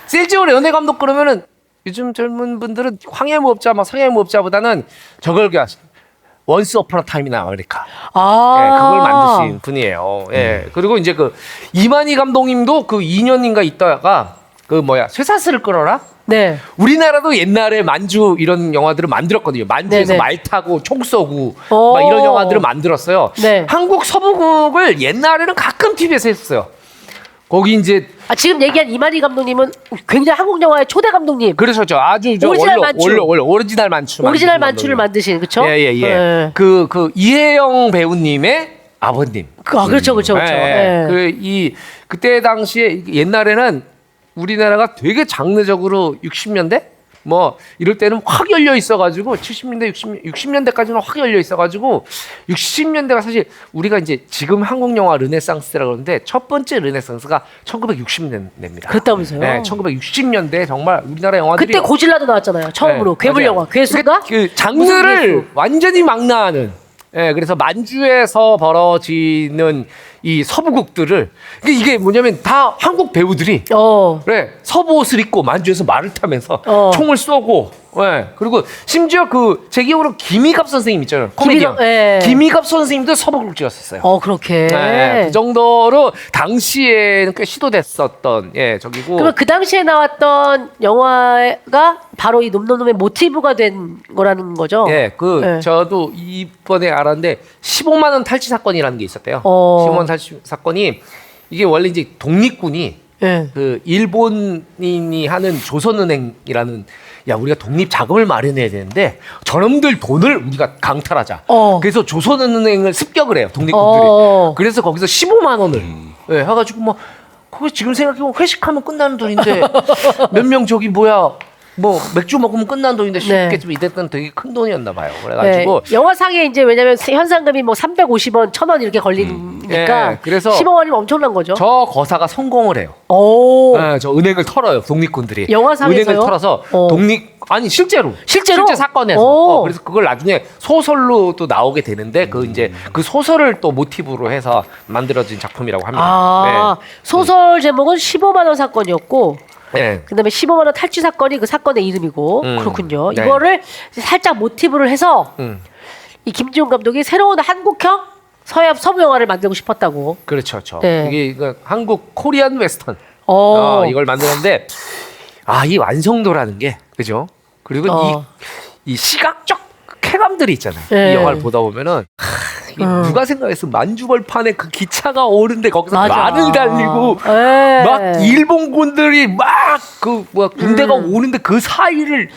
셀지오 레오네 감독 그러면은 요즘 젊은 분들은 황야의 무법자 막 석양의 무법자보다는 저걸 기억하시 원스 어퍼너 타임 인 아메리카. 예, 그걸 만드신 분이에요. 예. 그리고 이제 그 이만희 감독님도 그 2년인가 있다가 그 쇠사슬을 끌어라. 네. 우리나라도 옛날에 만주 이런 영화들을 만들었거든요. 만주에서 네네. 말 타고 총 쏘고 오. 막 이런 영화들을 만들었어요. 네. 한국 서부극을 옛날에는 가끔 TV에서 했었어요. 거기 이제 지금 얘기한 이만희 감독님은 굉장히 한국 영화의 초대 감독님. 그러셨죠. 아주 오리지널 만추. 오리지널 만추. 오리지널 만드신 만추를 감독님. 만드신 그쵸? 예. 네. 그 이혜영 배우님의 아버님. 그렇죠. 예. 그때 당시에 옛날에는 우리나라가 되게 장르적으로 60년대 뭐 이럴 때는 확 열려 있어가지고 70년대 60년대까지는 확 열려 있어가지고 60년대가 사실 우리가 이제 지금 한국 영화 르네상스라고 그러는데 첫 번째 르네상스가 1960년대입니다. 그렇다면서요? 네, 1960년대 정말 우리나라 영화들이 그때 고질라도 나왔잖아요. 처음으로 괴물 맞아요. 영화. 괴수가? 그 장르를 완전히 망라하는. 예, 그래서 만주에서 벌어지는 이 서부극들을 이게 뭐냐면 다 한국 배우들이 그래 서부 옷을 입고 만주에서 말을 타면서 총을 쏘고 그리고 심지어 그 제 기억으로 김희갑 선생님 있잖아요 코미디언 김희갑 선생님도 서부극을 찍었었어요. 그렇게 그 정도로 당시에는 꽤 시도됐었던 저기고. 그러면 그 당시에 나왔던 영화가 바로 이 놈놈놈의 모티브가 된 거라는 거죠? 저도 이번에 알았는데 15만 원 탈취 사건이라는 게 있었대요. 15만 원 탈취 사건이 이게 원래 이제 독립군이 그 일본인이 하는 조선은행이라는 우리가 독립 자금을 마련해야 되는데 저놈들 돈을 우리가 강탈하자. 그래서 조선은행을 습격을 해요 독립군들이. 그래서 거기서 15만 원을 해가지고 뭐 그거 지금 생각해보면 회식하면 끝나는 돈인데 몇 명 저기 뭐 맥주 먹으면 끝난 돈인데 쉽겠지만 이때는 되게 큰 돈이었나 봐요. 그래가지고 영화상에 이제 왜냐면 현상금이 뭐 350원, 1,000원 이렇게 걸리니까 그래서 15원이면 엄청난 거죠. 저 거사가 성공을 해요. 저 은행을 털어요 독립군들이. 영화상에서요? 은행을 털어서 실제로 실제 사건에서 그래서 그걸 나중에 소설로 또 나오게 되는데 이제 그 소설을 또 모티브로 해서 만들어진 작품이라고 합니다. 소설 제목은 15만 원 사건이었고 네. 그다음에 15만 원 탈취 사건이 그 사건의 이름이고 그렇군요. 네. 이거를 살짝 모티브를 해서 이 김지훈 감독이 새로운 한국형 서부 영화를 만들고 싶었다고. 그렇죠. 네. 이게 이거 한국 코리안 웨스턴 이걸 만드는데 이 완성도라는 게 그죠? 그리고 이 시각적 쾌감들이 있잖아요. 네. 이 영화를 보다 보면은 누가 생각했어 만주벌판에 그 기차가 오는데 거기서 맞아. 말을 달리고 네. 막 일본군들이 막 그 군대가 오는데 그 사이를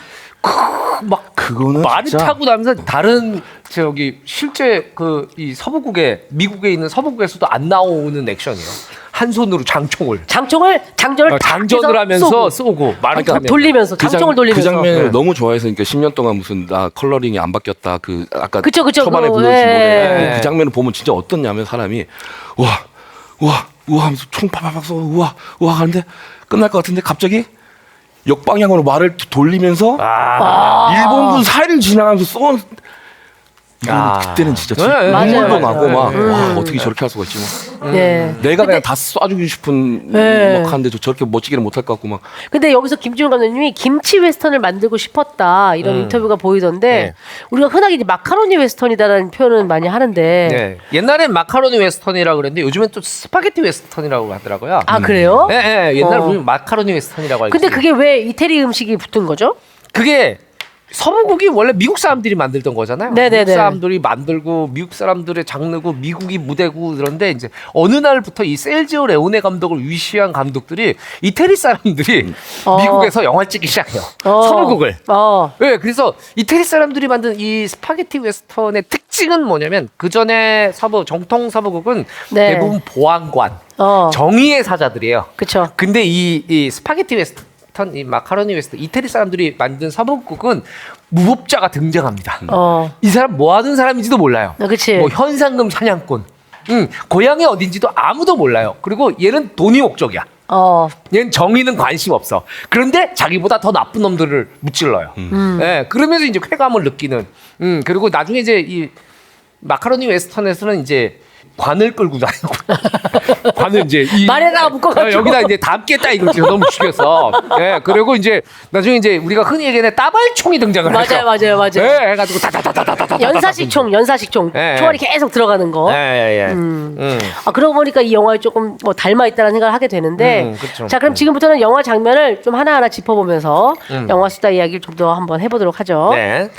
막 그거는 말을 진짜 타고 나면서 다른 저기 실제 그 이 서부국에 미국에 있는 서부국에서도 안 나오는 액션이에요. 한 손으로 장전을 장전을 하면서 쏘고 말을 그러니까 타면서. 돌리면서 장총을 돌리면서. 그 장면을 네. 너무 좋아해서 그러니까 10년 동안 무슨 나 컬러링이 안 바뀌었다 그 아까 그쵸, 초반에 그거, 불러준 예. 노래 그 장면을 보면 진짜 어떻냐면 사람이 우와 하면서 총 파파박 쏘고 우와 하는데 끝날 것 같은데 갑자기 역방향으로 말을 돌리면서 일본군 사이를 지나가면서 쏜 이거는 그때는 진짜 네, 눈물도 맞아요. 나고 막 와, 어떻게 저렇게 할 수가 있지 뭐. 네. 내가 그냥 다 쏴주고 싶은 네. 막 하는데 저렇게 멋지게는 못할 것 같고 막 근데 여기서 김지훈 감독님이 김치 웨스턴을 만들고 싶었다 이런 인터뷰가 보이던데 네. 우리가 흔하게 이제 마카로니 웨스턴이다라는 표현은 많이 하는데 네. 옛날엔 마카로니 웨스턴이라고 그랬는데 요즘엔 또 스파게티 웨스턴이라고 하더라고요. 아 그래요? 네, 옛날 우리 마카로니 웨스턴이라고 알고 근데 있어요. 그게 왜 이태리 음식이 붙은 거죠? 그게 서부국이 원래 미국 사람들이 만들던 거잖아요. 네네네. 미국 사람들이 만들고 미국 사람들의 장르고 미국이 무대고 그런데 이제 어느 날부터 이 셀지오 레오네 감독을 위시한 감독들이 이태리 사람들이 미국에서 영화를 찍기 시작해요. 서부국을. 네, 그래서 이태리 사람들이 만든 이 스파게티 웨스턴의 특징은 뭐냐면 그 전에 정통 서부국은 네. 대부분 보안관, 정의의 사자들이에요. 그쵸. 근데 이 스파게티 웨스턴, 이 마카로니 웨스턴, 이태리 사람들이 만든 서부국은 무법자가 등장합니다. 이 사람 뭐 하는 사람인지도 몰라요. 그치. 뭐 현상금 사냥꾼, 고향이 어딘지도 아무도 몰라요. 그리고 얘는 돈이 목적이야. 얘는 정의는 관심 없어. 그런데 자기보다 더 나쁜 놈들을 무찔러요. 네, 그러면서 이제 쾌감을 느끼는. 그리고 나중에 이제 이 마카로니 웨스턴에서는 이제 관을 끌고 다니고 관을 이제 말에다가 묶어가지고 여기다 이제 담겠다 이거지 너무 죽여서 예 그리고 이제 나중에 이제 우리가 흔히 얘기하는 따발총이 등장을 하죠. 맞아요. 예 해가지고 다다다다다다 연사식총 예. 총알이 계속 들어가는 거. 예. 그러고 보니까 이 영화에 조금 뭐 닮아 있다는 생각을 하게 되는데 그쵸. 자 그럼 지금부터는 영화 장면을 좀 하나하나 짚어보면서 영화 수다 이야기를 좀 더 한번 해보도록 하죠. 네.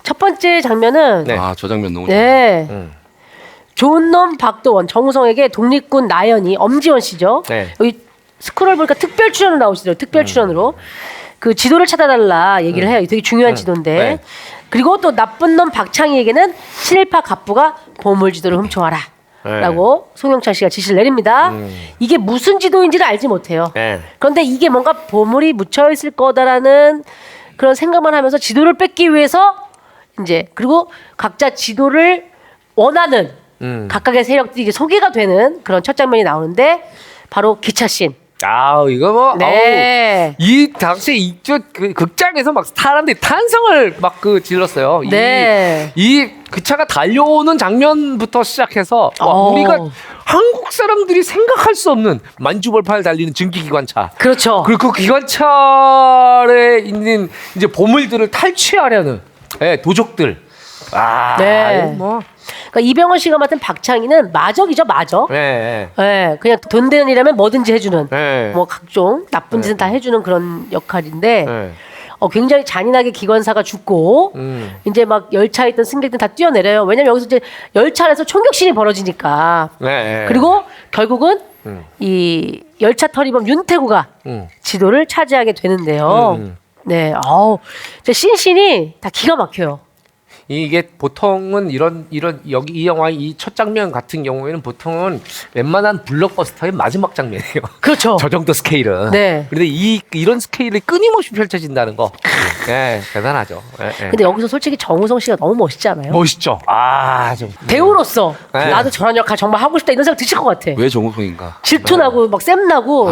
첫 번째 장면은 네. 저 장면 너무 네. 좋은 놈 박도원, 정우성에게 독립군 나연이 엄지원 씨죠. 네. 여기 스크롤 보니까 특별 출연으로 나오시더라고요. 특별 출연으로. 그 지도를 찾아달라 얘기를 해요. 되게 중요한 지도인데. 네. 그리고 또 나쁜 놈 박창희에게는 친일파 갑부가 보물 지도를 훔쳐와라. 네. 라고 송영찬 씨가 지시를 내립니다. 이게 무슨 지도인지를 알지 못해요. 네. 그런데 이게 뭔가 보물이 묻혀 있을 거다라는 그런 생각만 하면서 지도를 뺏기 위해서 이제 그리고 각자 지도를 원하는 각각의 세력들이 이게 소개가 되는 그런 첫 장면이 나오는데 바로 기차 씬. 이거 뭐 네. 이 당시에 이쪽 그 극장에서 막 사람들이 탄성을 막 그 질렀어요. 네. 이 그 차가 달려오는 장면부터 시작해서 와, 우리가 한국 사람들이 생각할 수 없는 만주벌판을 달리는 증기기관차. 그렇죠. 그리고 그 기관차에 있는 이제 보물들을 탈취하려는 도적들. 네. 이거 뭐. 그러니까 이병헌 씨가 맡은 박창희는 마적이죠, 마적. 네. 네, 그냥 돈 되는 일하면 뭐든지 해주는, 네. 뭐 각종 나쁜 짓은 다 해주는 그런 역할인데, 네. 굉장히 잔인하게 기관사가 죽고, 이제 막 열차에 있던 승객들 다 뛰어내려요. 왜냐면 여기서 이제 열차 안에서 총격신이 벌어지니까. 네. 그리고 결국은 이 열차 터리범 윤태구가 지도를 차지하게 되는데요. 네, 씬이 다 기가 막혀요. 이게 보통은 이런 여기 이 영화 이 첫 장면 같은 경우에는 보통은 웬만한 블록버스터의 마지막 장면이에요. 그렇죠. 저 정도 스케일은. 네. 그런데 이런 스케일이 끊임없이 펼쳐진다는 거, 대단하죠. 근데 여기서 솔직히 정우성 씨가 너무 멋있지 않아요? 멋있죠. 좀 배우로서 네. 나도 저런 역할 정말 하고 싶다 이런 생각 드실 것 같아. 왜 정우성인가? 질투나고 막 쌤나고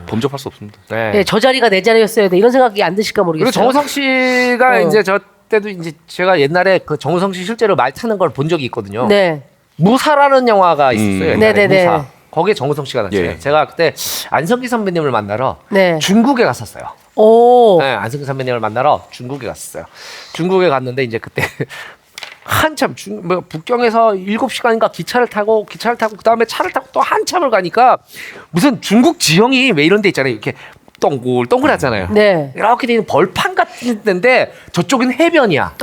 범접할 수 없습니다. 네, 저 자리가 내 자리였어야 돼 이런 생각이 안 드실까 그리고 모르겠어요. 정우성 씨가 이제 저 때도 이제 제가 옛날에 그 정우성 씨 실제로 말 타는 걸 본 적이 있거든요. 네. 무사라는 영화가 있었어요. 옛날에 네네네. 무사. 거기에 정우성 씨가 나왔어요. 예. 제가 그때 안성기 선배님을 만나러 네. 중국에 갔었어요. 오. 네, 안성기 선배님을 만나러 중국에 갔었어요. 중국에 갔는데 이제 그때 한참 북경에서 7시간인가 기차를 타고 그다음에 차를 타고 또 한참을 가니까 무슨 중국 지형이 왜 이런 데 있잖아요. 이렇게 동글동글하잖아요. 네. 이렇게 돼 있는 벌판 같은 데인데 저쪽은 해변이야.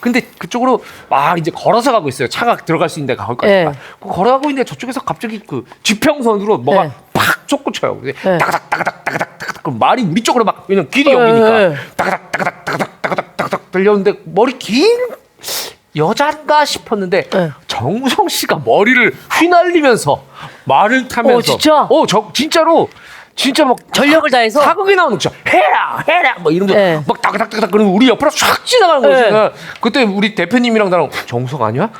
근데 그쪽으로 막 이제 걸어서 가고 있어요. 차가 들어갈 수 있는 데가 거기까지. 네. 걸어가고 있는데 저쪽에서 갑자기 그 지평선으로 뭐가 네. 팍 솟구쳐요. 근데 네. 따가닥 그럼 말이 우리 쪽으로 막 왜냐면 길이 여기니까 네. 따가닥 들렸는데 머리 긴 여잔가 싶었는데 네. 정우성 씨가 머리를 휘날리면서 말을 타면서 진짜? 진짜로 진짜 막 전력을 다해서 사극이 나오는 거죠. 해라 뭐 이러면서 네. 막 따그닥따그닥 그러면 우리 옆으로 쫙 지나가는 거지. 네. 그때 우리 대표님이랑 나랑 정우성 아니야?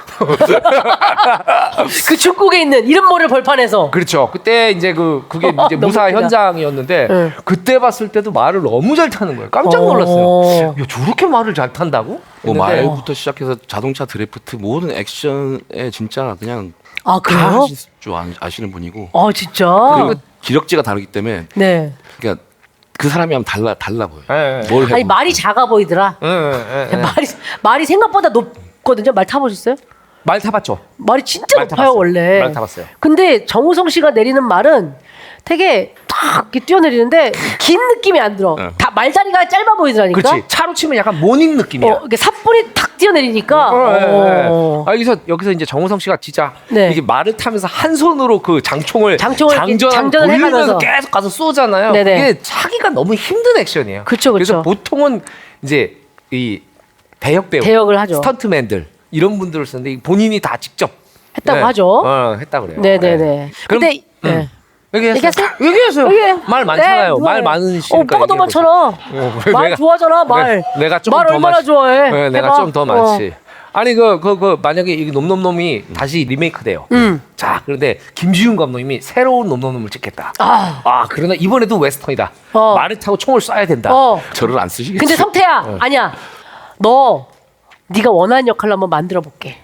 그 중국에 있는 이름 모를 벌판에서 그렇죠. 그때 이제 그게 이제 너무 무사 웃기다. 현장이었는데 네. 그때 봤을 때도 말을 너무 잘 타는 거예요. 깜짝 놀랐어요. 야, 저렇게 말을 잘 탄다고? 뭐 했는데 말부터 시작해서 자동차 드래프트 모든 액션에 진짜 그냥 아 다 그래요? 하실 줄 아시는 분이고 진짜. 그리고 기력지가 다르기 때문에 네. 그러니까 그 사람이 하면 달라 보여요. 예, 예. 뭘 해도. 아니 말이 작아 보이더라. 말이 생각보다 높거든요. 말 타보셨어요? 말 타봤죠. 말이 진짜 말 높아요 타봤어요. 원래. 말 타봤어요. 근데 정우성 씨가 내리는 말은 되게 탁 이렇게 뛰어내리는데 긴 느낌이 안 들어. 네. 다 말다리가 짧아 보이더라니까. 그렇지. 차로 치면 약간 모닝 느낌이야. 이게 사뿐히 탁 뛰어내리니까. 여기서 이제 정우성 씨가 진짜 네. 이게 말을 타면서 한 손으로 그 장전을 이렇게 장전을 돌리면서 해가면서. 계속 가서 쏘잖아요. 네네. 그게 차기가 너무 힘든 액션이에요. 그쵸. 그래서 보통은 이제 이 대역 배우, 대역을 하죠. 스턴트맨들 이런 분들을 쓰는데 본인이 다 직접 했다고 하죠. 했다 그래요. 네네네. 네. 그럼 근데 네. 얘기했어요. 얘기해요. 말 많잖아요. 네, 말 많으시니까. 오빠가 더 많잖아. 왜 말 내가- 좋아하잖아. 말. 내가 조금 말 더 얼마나 많지. 좋아해. 네, 내가 해봐. 좀 더 많지. 아니 그 만약에 이 놈놈놈이 다시 리메이크 돼요. 자 그런데 김지훈 감독님이 새로운 놈놈놈을 찍겠다. 그러나 이번에도 웨스턴이다. 말을 타고 총을 쏴야 된다. 저를 안 쓰시겠죠? 근데 성태야 아니야. 너 네가 원하는 역할로 한번 만들어 볼게.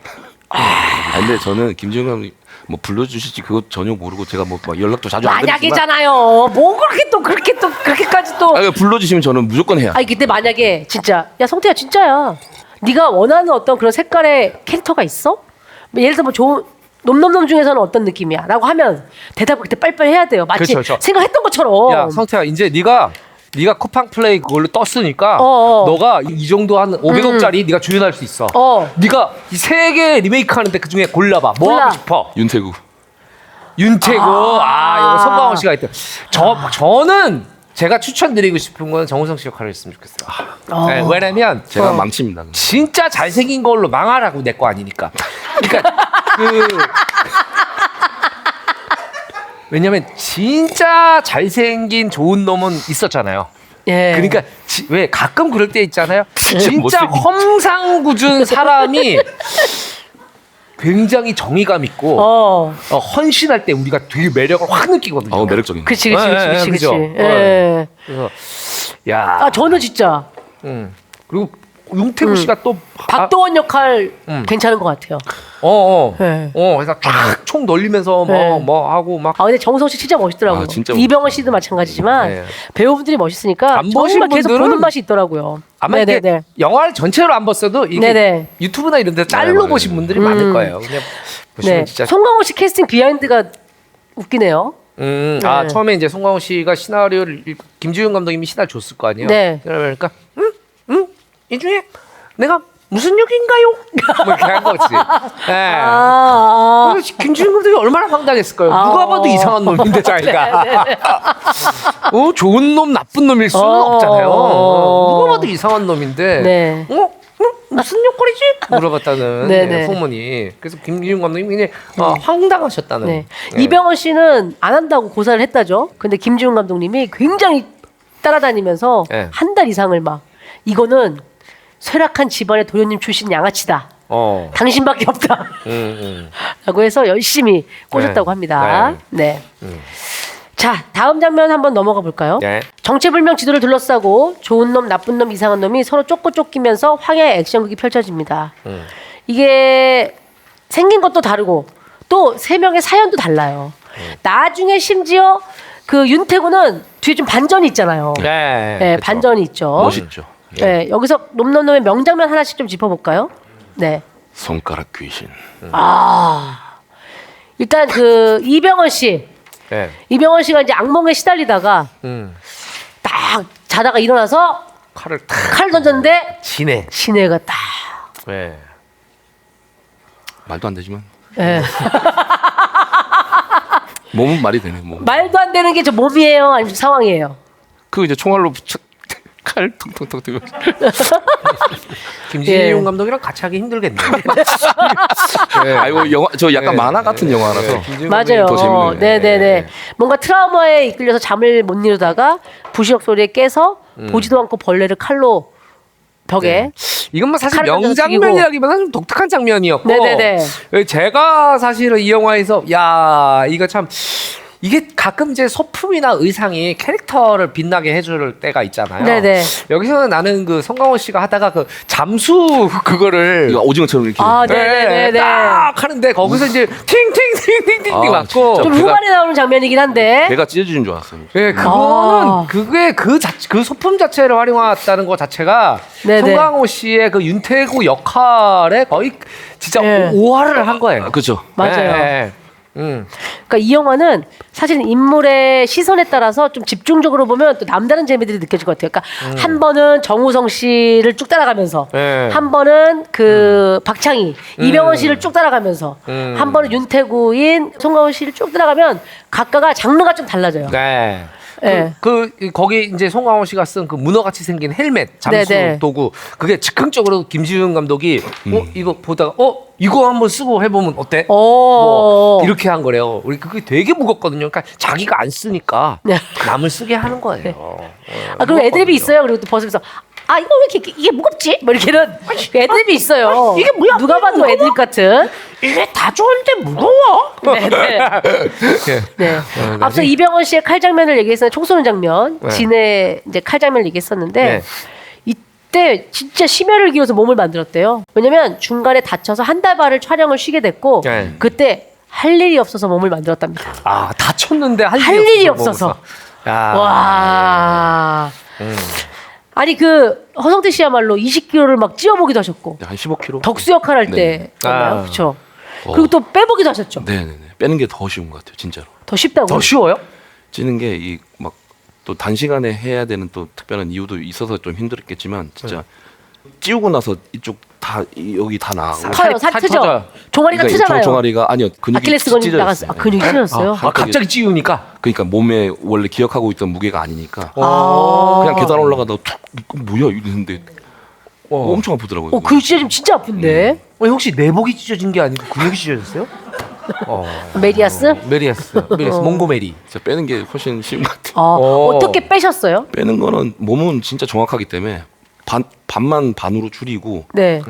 근데 저는 김지훈 감독님 뭐 불러주실지 그거 전혀 모르고 제가 뭐 막 연락도 자주 안 드리지만 만약이잖아요. 뭐 그렇게까지 또. 불러주시면 저는 무조건 해요. 아니 근데 만약에 진짜 야 성태야 진짜야. 네가 원하는 어떤 그런 색깔의 캐릭터가 있어? 뭐 예를 들어 뭐 좋은 놈놈놈 중에서는 어떤 느낌이야?라고 하면 대답을 그때 빨리빨리 해야 돼요. 마치 그렇죠. 생각했던 것처럼. 야 성태야 이제 네가 쿠팡 플레이 그걸로 떴으니까 너가 이 정도 한 500억짜리 네가 주연할 수 있어. 네가 이 세 개 리메이크 하는데 그 중에 골라봐. 뭐 골라. 하고 싶어? 윤태구. 윤태구. 이거 송강호 씨가 있대. 저는 제가 추천드리고 싶은 건 정우성 씨 역할을 했으면 좋겠어요. 네, 왜냐면 제가 망칩니다. 진짜 잘생긴 걸로 망하라고 내 거 아니니까. 그러니까 왜냐면 진짜 잘생긴 좋은 놈은 있었잖아요. 예. 그러니까 왜 가끔 그럴 때 있잖아요. 진짜 못생긴. 험상궂은 사람이 굉장히 정의감 있고 헌신할 때 우리가 되게 매력을 확 느끼거든요. 매력적인. 그치. 그죠? 예. 그래서 야. 저는 진짜 그리고 용태구 씨가 또 박도원 역할 괜찮은 것 같아요. 네. 그래서 쫙 총 놀리면서 뭐 하고 막. 근데 정우성 씨 진짜 멋있더라고요. 진짜 이병헌 씨도 마찬가지지만 네. 배우분들이 멋있으니까 안 보신 정말 계속 분들은 보는 맛이 있더라고요. 아마 이렇게 영화를 전체로 안 봤어도 이게 네네. 유튜브나 이런 데 짤로 보신 분들이 많을 거예요. 그냥 보시면 네. 진짜. 송강호 씨 캐스팅 비하인드가 웃기네요. 네. 처음에 이제 송강호 씨가 시나리오를 김지훈 감독님이 시나리오 줬을 거 아니에요. 네. 그러니까 이 중에 내가 무슨 역인가요? 뭐 이렇게 한 거지. 네. 그래서 김지훈 감독이 얼마나 황당했을까요? 누가 봐도 이상한 놈인데 자기가. 좋은 놈 나쁜 놈일 수는 없잖아요. 누가 봐도 이상한 놈인데. 네. 무슨 역할이지? 물어봤다는 네네. 소문이. 그래서 김지훈 감독님이 그냥 황당하셨다는. 네. 이병헌 씨는 안 한다고 고사를 했다죠. 근데 김지훈 감독님이 굉장히 따라다니면서 네. 한 달 이상을 막 이거는 쇠락한 집안의 도련님 출신 양아치다. 당신밖에 없다. 라고 해서 열심히 꼬셨다고 합니다. 네. 자, 다음 장면 한번 넘어가 볼까요? 네. 정체불명 지도를 둘러싸고 좋은 놈, 나쁜 놈, 이상한 놈이 서로 쫓고 쫓기면서 황야의 액션극이 펼쳐집니다. 이게 생긴 것도 다르고 또 세 명의 사연도 달라요. 나중에 심지어 그 윤태구는 뒤에 좀 반전이 있잖아요. 네. 네, 반전이 있죠. 멋있죠. 네, 여기서 놈놈놈의 명장면 하나씩 좀 짚어볼까요? 네. 손가락 귀신. 일단 그 이병헌 씨, 네. 이병헌 씨가 이제 악몽에 시달리다가 딱 자다가 일어나서 칼을 탁 칼을 던졌는데 지네. 시내가 딱. 네. 말도 안 되지만 예. 몸은 말이 되네. 몸. 말도 안 되는 게 저 몸이에요, 아니면 상황이에요? 그 이제 총알로 칼 퉁퉁퉁 들고. 김지용 예. 감독이랑 같이 하기 힘들겠네요. 아이고 영화 저 약간 네. 만화 같은 영화라서. 김지용 맞아요. 더 재밌네요. 네네네. 뭔가 트라우마에 이끌려서 잠을 못 이루다가 부시역 소리에 깨서 보지도 않고 벌레를 칼로 벽에. 이건 뭐 사실 칼을 던져서 명장면이라기보다는 좀 독특한 장면이었고. 네네네. 제가 사실은 이 영화에서 야 이거 참 이게 가끔 이제 소품이나 의상이 캐릭터를 빛나게 해줄 때가 있잖아요. 네네. 여기서는 나는 그 송강호 씨가 하다가 그 잠수 그거를 이거 오징어처럼 이렇게. 아, 네네네네. 딱 하는데 거기서 이제 팅팅팅팅팅 아, 맞고. 진짜. 좀 배가- 후반에 나오는 장면이긴 한데. 배가 찢어지는 줄 알았어요. 예, 그거는 아. 그게 그 소품 자체를 활용했다는 것 자체가 네네. 송강호 씨의 그 윤태구 역할에 거의 진짜 네. 오화를 한 거예요. 그렇죠. 맞아요. 예, 예. 그러니까 이 영화는 사실 인물의 시선에 따라서 좀 집중적으로 보면 또 남다른 재미들이 느껴질 것 같아요. 그러니까 한 번은 정우성 씨를 쭉 따라가면서 네. 한 번은 그 박창희, 이병헌 씨를 쭉 따라가면서 한 번은 윤태구인 송강호 씨를 쭉 따라가면 각각가 장르가 좀 달라져요. 네. 예. 거기 이제 송강호 씨가 쓴 그 문어같이 생긴 헬멧 잠수 네네. 도구 그게 즉흥적으로 김지훈 감독이 이거 보다가 이거 한번 쓰고 해보면 어때? 오. 뭐 이렇게 한 거래요. 우리 그게 되게 무겁거든요. 그러니까 자기가 안 쓰니까 네. 남을 쓰게 하는 거예요. 아, 그리고 애드립이 있어요. 그리고 또 벗으면서 아 이거 왜 이렇게 이게 무겁지? 뭐 이렇게는 애드립이 있어요. 이게 뭐야? 누가 봐도 무거워? 애드립 같은. 이게 다 좋은데 무거워. 네네. 네. 앞서 이병헌 씨의 칼 장면을 얘기했었는데 총 쏘는 장면, 네. 진의 이제 칼 장면을 얘기했었는데 네. 이때 진짜 심혈을 기울여서 몸을 만들었대요. 왜냐면 중간에 다쳐서 한 달 반을 촬영을 쉬게 됐고 네. 그때 할 일이 없어서 몸을 만들었답니다. 아 다쳤는데 할 일이 없어서. 야. 와. 아니 그 허성태 씨야말로 20kg를 막 찌어보기도 하셨고 한 15kg. 덕수 역할 할 때 네. 아. 그렇죠. 그리고 또 빼보기도 하셨죠. 네네네. 빼는 게 더 쉬운 것 같아요, 진짜로. 더 쉽다고. 더 쉬워요? 찌는 게 이 막 또 단시간에 해야 되는 또 특별한 이유도 있어서 좀 힘들었겠지만 진짜 찌우고 나서 이쪽 다 여기 다 나가고. 터요, 살 살 트죠. 터져요. 종아리가 트잖아요. 종아리가 아니요 근육이 아킬레스 근육 찢어졌어요. 나갔어. 아, 근육이 네. 찢어졌어요. 아 갑자기 찌우니까. 그러니까 몸에 원래 기억하고 있던 무게가 아니니까 아. 그냥 계단 올라가다가 툭 이거 뭐야 이랬는데 엄청 아프더라고요. 그 찢어지면 진짜 아픈데. 혹시 내복이 찢어진 게 아니고 근육이 찢어졌어요? 메리아스? 메리아스, 몽고메리. 진짜 빼는 게 훨씬 쉬운 것 같아요. 어떻게 빼셨어요? 빼는 거는 몸은 진짜 정확하기 때문에 반만 반으로 줄이고 네.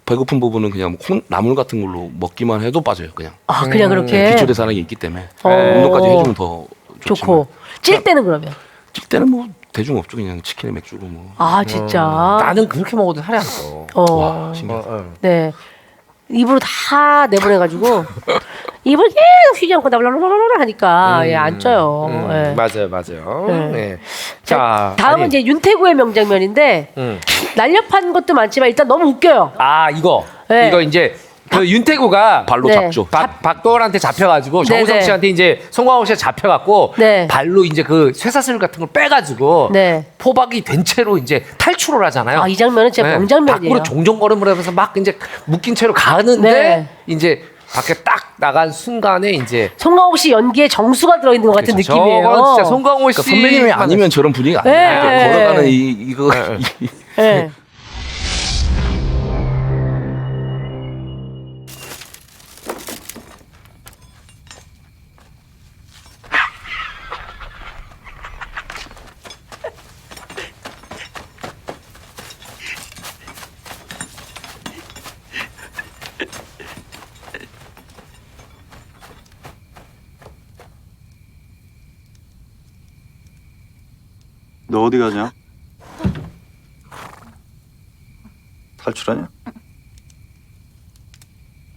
배고픈 부분은 그냥 뭐 나물 같은 걸로 먹기만 해도 빠져요. 그냥 아 그냥 그렇게 기초 대사량이 있기 때문에 어. 운동까지 해주면 더 좋지만 좋고 찔 때는 그러면. 찔 때는 뭐 대중 없죠. 그냥 치킨에 맥주로 뭐. 아 진짜. 나는 그렇게 먹어도 살이 안 쪄. 와 신기하다. 네. 입으로 다 내보내가지고 입을 계속 쉬지 않고 나블라블라블라 하니까 안 쪄요. 예. 맞아요. 네. 네. 자, 다음은 이제 윤태구의 명장면인데 날렵한 것도 많지만 일단 너무 웃겨요. 이거 네. 이거 이제 그 윤태구가 발로 네. 잡죠. 박도원한테 잡혀가지고 네, 정우성 네. 씨한테 이제 송강호 씨가 잡혀갖고 네. 발로 이제 그 쇠사슬 같은 걸 빼가지고 네. 포박이 된 채로 이제 탈출을 하잖아요. 아, 이 장면은 진짜 네. 명장면이에요. 밖으로 종종걸음을 하면서 막 이제 묶인 채로 가는데 네. 이제 밖에 딱 나간 순간에 이제 송강호 씨 연기에 정수가 들어있는 것 같은 그렇죠. 느낌이에요. 저거는 진짜 송강호 씨 그러니까 선배님이 아니면 저런 분위기가 아니에요. 네. 그러니까 걸어가는 이거 네. 너 어디 가냐? 탈출하냐?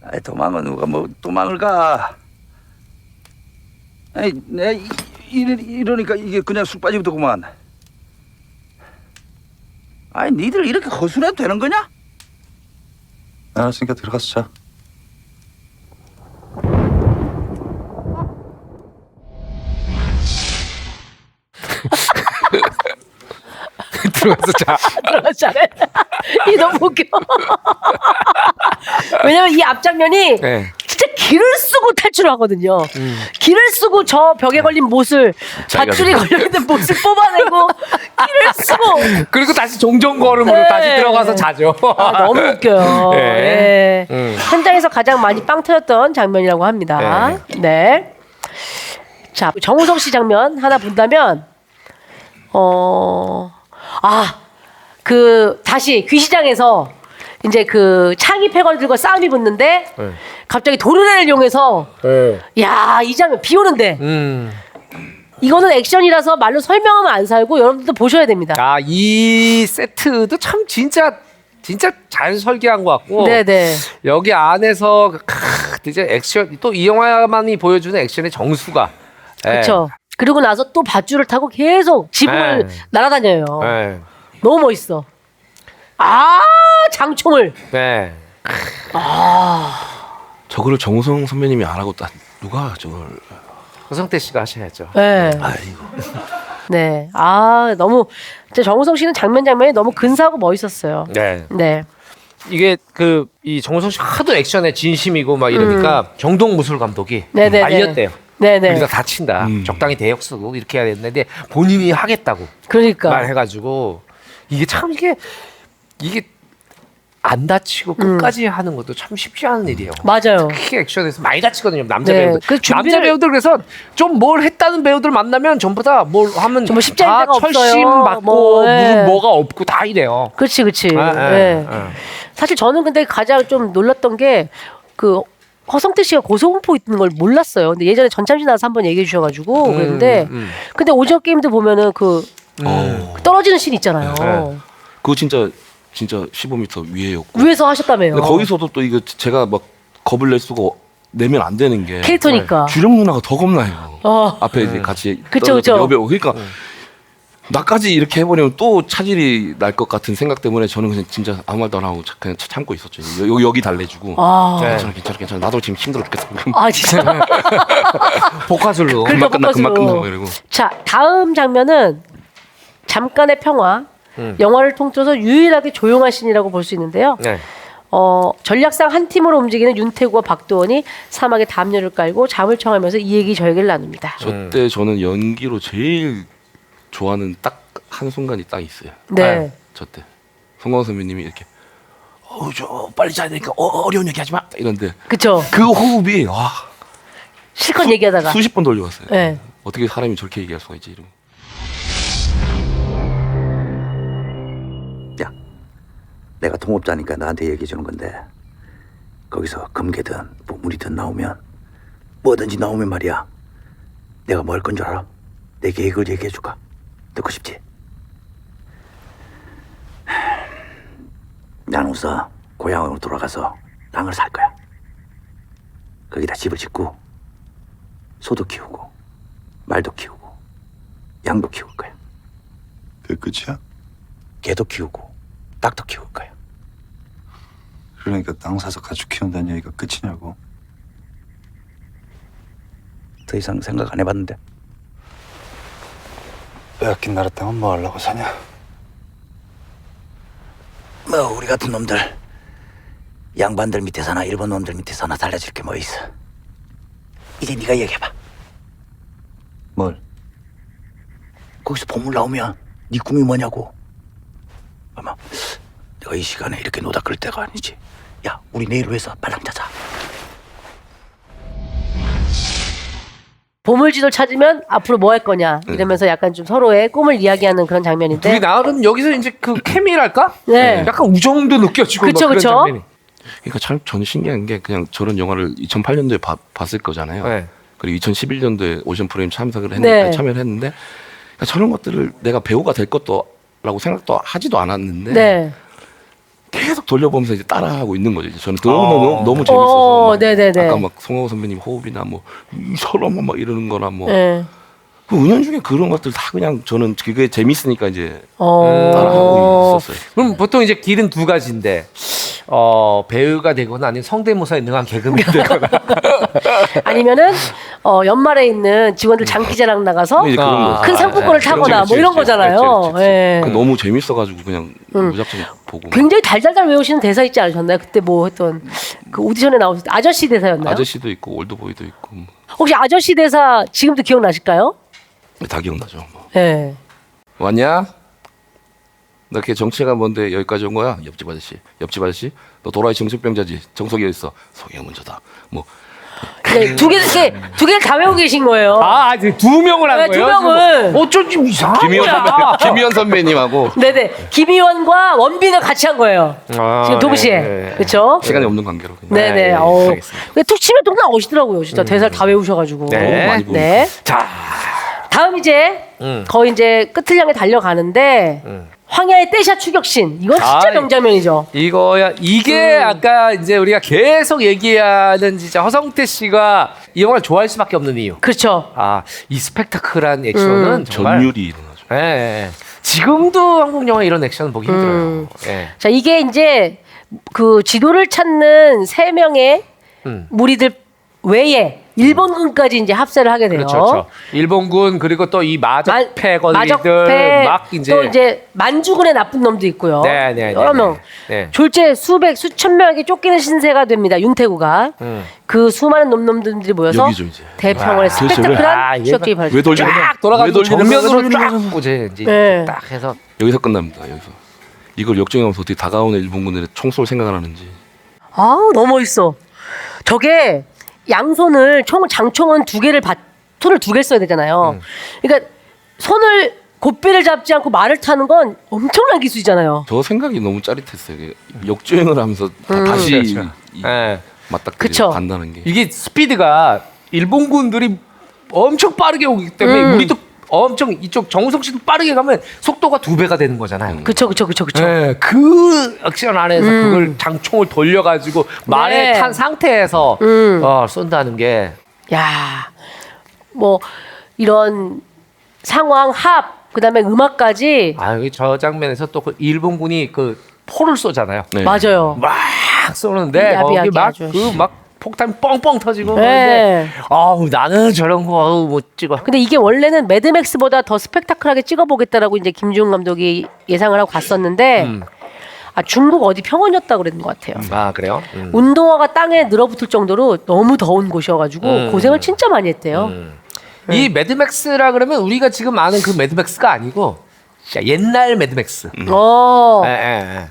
아이 도망은 누가 뭐 도망을 가? 아니, 이러니까 이게 그냥 쑥 빠지더구만. 아니, 니들 이렇게 허술해도 되는 거냐? 알았으니까 들어가서 자. 들어가서 자. 잘해. 이 너무 웃겨. 왜냐면 이 앞장면이 네. 진짜 기를 쓰고 탈출을 하거든요. 기를 쓰고 저 벽에 걸린 못을 자기가 밧줄이 걸려있는 못을 뽑아내고 기를 쓰고 그리고 다시 종종 걸음으로 네. 다시 들어가서 자죠. 아, 너무 웃겨요. 네. 예. 현장에서 가장 많이 빵 터졌던 장면이라고 합니다. 네. 자, 정우성 씨 장면 하나 본다면 다시 귀시장에서 이제 그 창이 패거들과 싸움이 붙는데 갑자기 도르래를 이용해서 야, 이 장면 비 오는데 이거는 액션이라서 말로 설명하면 안 살고 여러분들도 보셔야 됩니다. 아, 이 세트도 참 진짜 잘 설계한 것 같고. 네네. 여기 안에서 이제 액션 또 이 영화만이 보여주는 액션의 정수가. 그렇죠. 그리고 나서 또 밧줄을 타고 계속 지붕을 네. 날아다녀요. 네. 너무 멋있어. 아, 장총을. 네. 저거를 정우성 선배님이 안 하고 누가 저걸 허성태 씨가 하셔야죠. 네. 아이고. 네. 아, 너무 진짜 정우성 씨는 장면이 너무 근사하고 멋있었어요. 네. 네. 이게 이 정우성 씨 하도 액션에 진심이고 막 이러니까 정동무술 감독이 네네네. 말렸대요. 네네. 우리가 다친다. 적당히 대역 쓰고 이렇게 해야 되는데 본인이 하겠다고 그러니까. 말해가지고 이게 안 다치고 끝까지 하는 것도 참 쉽지 않은 일이에요. 맞아요. 특히 액션에서 많이 다치거든요. 남자 네, 배우들. 그 준비를- 남자 배우들 그래서 좀 뭘 했다는 배우들 만나면 전부 다 뭘 하면 정말 쉽지 않은 다 데가 없어요. 철심 맞고 뭐, 예. 무슨 뭐가 없고 다 이래요. 그렇지, 그렇지. 아, 네. 아. 사실 저는 근데 가장 좀 놀랐던 게 그 허성태 씨가 고소공포 있는 걸 몰랐어요. 근데 예전에 전참시 나와서 한번 얘기해 주셔가지고 그랬는데 근데 오징어 게임도 보면은 그 떨어지는 씬 있잖아요. 네. 그거 진짜 15m 위에였고. 위에서 하셨다며요. 근데 거기서도 또 이거 제가 막 겁을 낼 수가 내면 안 되는 게 캐릭터니까. 주령 누나가 더 겁나요. 어. 앞에 이제 같이 그쵸, 떨어진 그쵸. 여배우. 그러니까 나까지 이렇게 해버리면 또 차질이 날 것 같은 생각 때문에 저는 그냥 진짜 아무 말도 안 하고 그냥 참고 있었죠. 여기 달래주고. 아, 네. 괜찮아. 나도 지금 힘들어 죽겠어. 아 진짜. 복화술로. 그러니까 금방 복화술로. 끝나고 이러고. 자, 다음 장면은 잠깐의 평화. 영화를 통틀어서 유일하게 조용한 씬이라고 볼 수 있는데요. 네. 전략상 한 팀으로 움직이는 윤태구와 박도원이 사막에 담요를 깔고 잠을 청하면서 이 얘기 저 얘기를 나눕니다. 저때 저는 연기로 제일 좋아하는 딱 한 순간이 딱 있어요. 네. 저때 송광 선배님이 이렇게 저 빨리 자야 되니까 어려운 얘기 하지 마 이런데 그쵸. 그 호흡이 와 실컷 얘기하다가. 수십 번 돌려왔어요. 네. 어떻게 사람이 저렇게 얘기할 수가 있지 이러고. 야, 내가 통업자니까 나한테 얘기해 주는 건데 거기서 금괴든 보물이든 나오면 뭐든지 나오면 말이야. 내가 뭐 할 건 줄 알아? 내 계획을 얘기해 줄까? 듣고 싶지? 나는 우선 고향으로 돌아가서 땅을 살 거야. 거기다 집을 짓고 소도 키우고 말도 키우고 양도 키울 거야. 그게 끝이야? 개도 키우고 닭도 키울 거야. 그러니까 땅 사서 가축 키운다는 얘기가 끝이냐고. 더 이상 생각 안 해봤는데. 빼앗긴 나라 땅은 뭐 하려고 사냐? 뭐 우리 같은 놈들 양반들 밑에 사나 일본 놈들 밑에 사나 달라질 게 뭐 있어. 이제 네가 얘기해봐. 뭘? 거기서 보물 나오면 네 꿈이 뭐냐고. 아마 내가 이 시간에 이렇게 노다 끌 때가 아니지. 야, 우리 내일 회사 빨랑 자자. 보물지도를 찾으면 앞으로 뭐 할 거냐 이러면서 약간 좀 서로의 꿈을 이야기하는 그런 장면인데. 둘이 나름 여기서 이제 그 케미랄까? 네. 약간 우정도 느껴지고 그쵸, 막 그런 그쵸. 장면이. 그러니까 참 저는 신기한 게 그냥 저런 영화를 2008년도에 봤을 거잖아요. 네. 그리고 2011년도에 오션 프레임 참여를 네. 했는데 그러니까 저런 것들을 내가 배우가 될 것도라고 생각도 하지도 않았는데 네. 계속 돌려보면서 이제 따라하고 있는 거죠. 이제 저는 너무 재밌어서 막 네네네. 아까 막 송하고 선배님 호흡이나 뭐 이 사람아 막 이러는 거나 뭐 네. 그 은연중에 그런 것들 다 그냥 저는 그게 재밌으니까 이제 어. 따라하고 있었어요. 그럼 보통 이제 길은 두 가지인데 배우가 되거나 아니면 성대모사에 능한 개그맨이 되거나. 아니면은 연말에 있는 직원들 장기자랑 나가서 이제 그런 거. 큰 상품권을 타거나 그렇지, 뭐 이런 그렇지, 거잖아요. 그렇지. 예. 너무 재밌어가지고 그냥 무작정 보고. 굉장히 달달달 외우시는 대사 있지 않으셨나요? 그때 뭐 했던 그 오디션에 나오실 때 아저씨 대사였나요? 아저씨도 있고 올드보이도 있고 뭐. 혹시 아저씨 대사 지금도 기억나실까요? 다 기억나죠. 뭐. 네. 왔냐? 나 걔 정체가 뭔데 여기까지 온 거야? 옆집 아저씨 너 도라이 정신병자지? 정석이 어딨어? 소개가 먼저다. 뭐 네, 두 개를 다 외우고 계신 거예요. 아, 이제 두 명을 한 네, 거예요? 두 명을. 어쩐지 이상한 거야. 김희원 선배님하고 네네. 김희원과 원빈을 같이 한 거예요. 지금 동시에. 네. 그렇죠? 시간이 없는 관계로 그냥. 네네. 예, 알겠습니다. 근데 툭 치면 툭 나오시더라고요. 진짜 대사를 다 외우셔가지고. 네. 너무 많이 보니까. 네. 자, 다음 이제 거의 이제 끝을 향해 달려가는데 황야의 떼샷 추격신. 이건 진짜 아, 명장면이죠. 이거야. 이게 아까 이제 우리가 계속 얘기하는 진짜 허성태 씨가 이 영화를 좋아할 수밖에 없는 이유. 그렇죠. 아, 이 스펙타클한 액션은 정말. 전율이 일어나죠. 예, 예. 지금도 한국 영화 이런 액션은 보기 힘들어요. 예. 자, 이게 이제 그 지도를 찾는 세 명의 무리들 외에 일본군까지 이제 합세를 하게 돼요. 그렇죠, 그렇죠. 일본군 그리고 또 이 마적패 건리들 마적패, 막 이제 또 이제 만주군의 나쁜 놈도 있고요. 네, 네, 여러 네, 명. 네. 졸제 수천 명에게 쫓기는 신세가 됩니다. 윤태구가. 그 수많은 놈들이 모여서 여기죠, 이제. 대평원의 도대체 스펙타클한 왜? 추격기 벌어집니다. 왜 돌리는 거야? 쫙 돌아가지고 왜 돌리는 거야? 정면으로 돌리는 쫙 거야? 보제 이제 네. 딱 해서 여기서 끝납니다. 여기서 이걸 역정하면서 어떻게 다가오는 일본군들의 총쏠 생각을 하는지. 아, 너무 멋있어. 저게 양손을 장총은 손을 두 개를 써야 되잖아요. 그러니까 손을 고삐를 잡지 않고 말을 타는 건 엄청난 기술이잖아요. 저 생각이 너무 짜릿했어요. 이게 역주행을 하면서 다시 그렇죠. 이 예. 그쵸. 맞닥뜨리고 간다는 게. 이게 스피드가 일본군들이 엄청 빠르게 오기 때문에 우리도 엄청 이쪽 정우성 씨도 빠르게 가면 속도가 2배가 되는 거잖아요. 그쵸. 예, 그 액션 안에서 그걸 장총을 돌려가지고 말에 네. 탄 상태에서 쏜다는 게 야, 뭐 이런 상황 합 그다음에 음악까지 저 장면에서 또 그 일본군이 그 포를 쏘잖아요. 네. 맞아요. 막 쏘는데 야비하게 거기 막 아주. 그 막 폭탄 뻥뻥 터지고 네. 그러는데 아우 나는 저런 거 아우 못 찍어. 근데 이게 원래는 매드맥스보다 더 스펙타클하게 찍어보겠다라고 이제 김지훈 감독이 예상을 하고 갔었는데 중국 어디 평원이었다고 그랬는 것 같아요. 아 그래요? 운동화가 땅에 늘어붙을 정도로 너무 더운 곳이어가지고 고생을 진짜 많이 했대요. 이 매드맥스라 그러면 우리가 지금 아는 그 매드맥스가 아니고 진짜 옛날 매드맥스. 어, 예.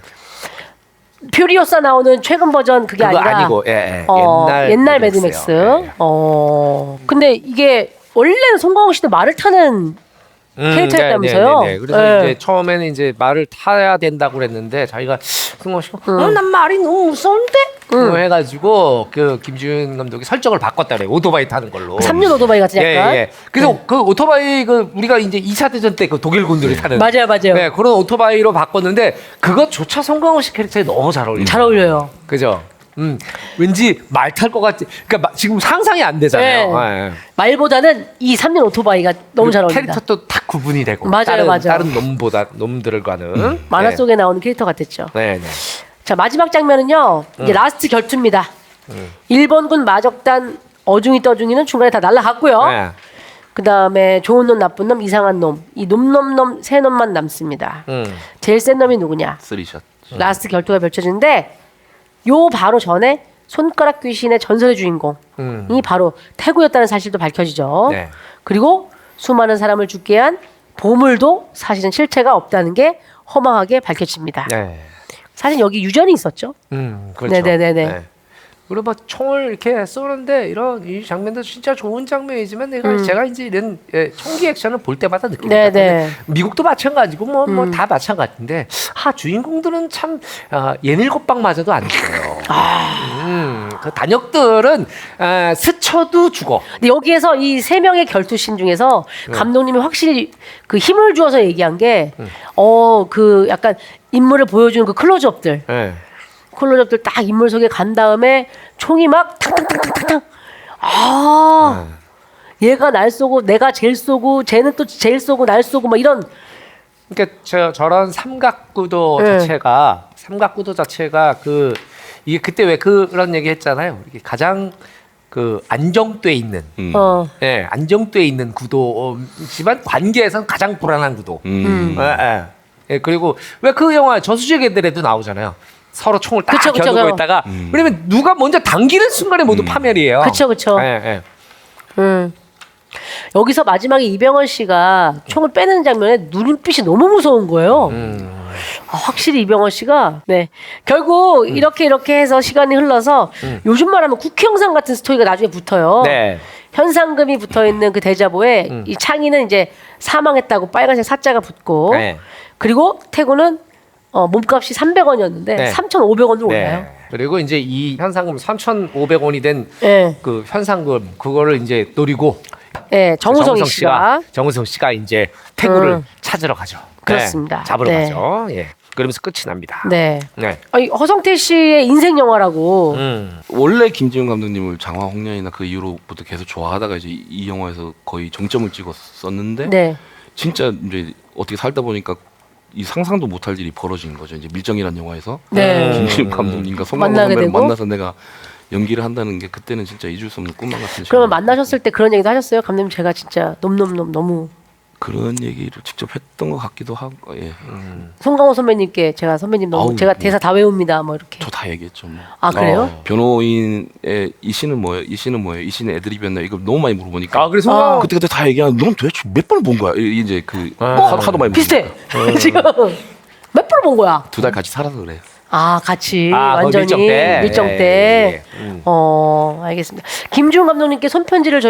퓨리오사 나오는 최근 버전 그게 그거 아니라 아니고 예. 옛날 매드맥스. 예. 근데 이게 원래는 송강호 씨도 말을 타는 캐릭터였다면서요? 네. 그래서 네. 이제 처음에는 이제 말을 타야 된다고 그랬는데 자기가 승호 씨가 난 말이 너무 무서운데 뭐 해가지고 그 김지훈 감독이 설정을 바꿨다 그래요. 오토바이 타는 걸로. 3년 오토바이 같은 약간. 예. 그래서 그 오토바이 그 우리가 이제 2차 대전 때 그 독일 군들이 타는 맞아요. 네, 그런 오토바이로 바꿨는데 그것조차 송강호 씨 캐릭터에 너무 잘 어울려요. 잘 어울려요. 그죠? 왠지 말 탈 것 같지. 그러니까 지금 상상이 안 되잖아요. 네. 예. 말보다는 이 3년 오토바이가 너무 잘 어울린다. 캐릭터도 딱 구분이 되고 맞아요, 맞아요. 다른 놈들과는 만화 네. 속에 나오는 캐릭터 같았죠. 네. 자, 마지막 장면은요. 이제 라스트 결투입니다. 일본군 마적단 어중이 떠중이는 중간에 다 날아갔고요. 네. 그다음에 좋은 놈, 나쁜 놈, 이상한 놈. 이 놈 세 놈만 남습니다. 제일 센 놈이 누구냐? 쓰리샷. 라스트 결투가 펼쳐지는데 요 바로 전에 손가락 귀신의 전설의 주인공이 바로 태구였다는 사실도 밝혀지죠. 네. 그리고 수많은 사람을 죽게 한 보물도 사실은 실체가 없다는 게 허망하게 밝혀집니다. 네. 사실 여기 유전이 있었죠. 그렇죠. 네네네네. 네. 그리고 막 총을 이렇게 쏘는데 이런 이 장면도 진짜 좋은 장면이지만 제가 이제 이런 총기 액션을 볼 때마다 느낍니다. 네네. 미국도 마찬가지고 뭐 다 마찬가지인데 주인공들은 참 예닐곱방마저도 안 죽어요. 그 단역들은 스쳐도 죽어. 근데 여기에서 이 세 명의 결투신 중에서 감독님이 확실히 그 힘을 주어서 얘기한 게 그 약간 인물을 보여주는 그 클로즈업들. 네. 클로즈업들 딱 인물 속에 간 다음에 총이 막 탕탕탕탕탕. 얘가 날 쏘고 내가 제일 쏘고 쟤는 또 제일 쏘고 날 쏘고 막 이런. 그러니까 저런 삼각구도 네. 자체가 이게 그때 왜 그런 얘기 했잖아요. 이게 가장 그 안정돼 있는 예, 안정돼 있는 구도지만 관계에선 가장 불안한 구도. 예, 그리고 왜 그 영화 저수지 개들에도 나오잖아요. 서로 총을 딱 그쵸, 겨누고 있다가 왜냐면 누가 먼저 당기는 순간에 모두 파멸이에요. 그쵸. 예, 여기서 마지막에 이병헌 씨가 총을 빼는 장면에 눈빛이 너무 무서운 거예요. 확실히 이병헌 씨가 결국 이렇게 해서 시간이 흘러서 요즘 말하면 국회 영상 같은 스토리가 나중에 붙어요. 네. 현상금이 붙어 있는 그 대자보에 이 창희는 이제 사망했다고 빨간색 사자가 붙고 네. 그리고 태구는 몸값이 300원이었는데 네. 3,500원으로 올라요. 네. 그리고 이제 이 현상금 3,500원이 된 네. 그 현상금 그거를 이제 노리고 네, 정우성 씨가 정우성 씨가 이제 태구를 찾으러 가죠. 그렇습니다. 네, 잡으러 네. 가죠. 예. 그러면서 끝이 납니다. 네. 네. 아니, 허성태 씨의 인생 영화라고. 원래 김지훈 감독님을 장화 홍련이나 그 이후로부터 계속 좋아하다가 이제 이 영화에서 거의 정점을 찍었었는데 네. 진짜 이제 어떻게 살다 보니까 이 상상도 못할 일이 벌어진 거죠. 이제 밀정이라는 영화에서 네. 김지훈 감독님과 손망호 만나게 선배를 되고. 만나서 내가 연기를 한다는 게 그때는 진짜 잊을 수 없는 꿈만 같은 그러면 시간이었어요. 만나셨을 때 그런 얘기도 하셨어요? 감독님 제가 진짜 너무 그런 얘기를 직접 했던 것 같기도 하고 예. 송강호 선배님께 제가 선배님 너무 아우, 제가 뭐. 대사 다 외웁니다 뭐 이렇게. 저 다 얘기했죠. 뭐. 아 그래요? 변호인의 이 씨는 뭐예요? 이 씨는 뭐예요? 이 씨는 애드립이었나? 이걸 너무 많이 물어보니까. 그래서 그때 다 얘기하는. 넌 도대체 몇 번을 본 거야? 이제 그 하도 많이 비슷해. 지금 몇 번을 본 거야? 2달 같이 살아서 그래. 아 같이 거기 완전히 밀정 때. 예. 알겠습니다. 김주훈 감독님께 손편지를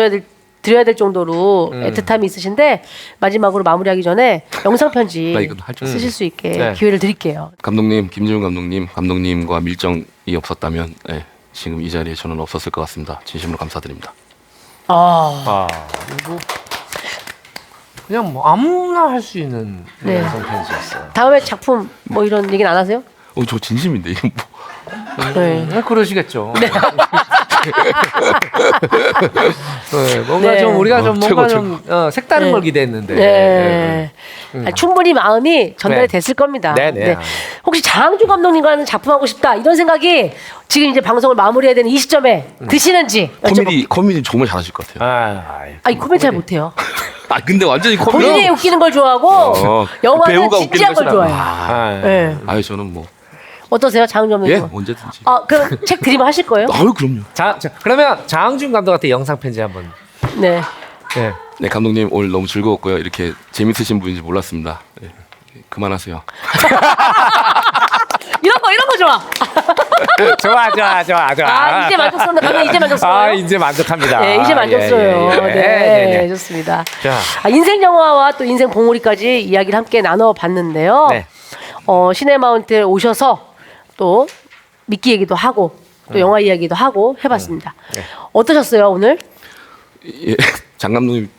드려야 될 정도로 애틋함이 있으신데 마지막으로 마무리하기 전에 영상 편지 나 이건 할줄 쓰실 수 있게 네. 기회를 드릴게요. 감독님, 김지훈 감독님과 밀정이 없었다면 예, 지금 이 자리에 저는 없었을 것 같습니다. 진심으로 감사드립니다. 그냥 뭐 아무나 할 수 있는 네. 영상 편지였어요. 다음에 작품 뭐 이런 얘기는 안 하세요? 저 진심인데 이거 뭐. 네. 그러시겠죠. 네. 뭔가 네. 좀 우리가 좀 최고, 뭔가 좀 색다른 네. 걸 기대했는데. 네. 충분히 마음이 전달이 네. 됐을 겁니다. 네. 혹시 장항준 감독님과는 작품하고 싶다 이런 생각이 지금 이제 방송을 마무리해야 되는 이 시점에 드시는지 코미디 정말 잘하실 것 같아요. 아니 코멘트 잘 못해요. 근데 완전히 본인이 코미디. 웃기는 걸 좋아하고 영화는 배우가 진지한 걸 웃기는 좋아해요. 네. 저는 뭐 어떠세요, 장항준 감독님? 언제든지. 그럼 책 드리면 하실 거예요? 그럼요. 그러면 장항준 감독한테 영상 편지 한번. 네. 네. 네, 감독님 오늘 너무 즐거웠고요. 이렇게 재밌으신 분인지 몰랐습니다. 네, 그만하세요. 이런 거 좋아. 좋아. 이제 만족스럽네. 방금 이제 만족스러워요. 이제 만족합니다. 네, 이제 만족스러워요. 네. 좋습니다. 자. 인생 영화와 또 인생 봉우리까지 이야기를 함께 나눠봤는데요. 네. 시네마운트에 오셔서 또 미끼 얘기도 하고 또 영화 이야기도 하고 해봤습니다. 네. 어떠셨어요 오늘? 예, 장 감독님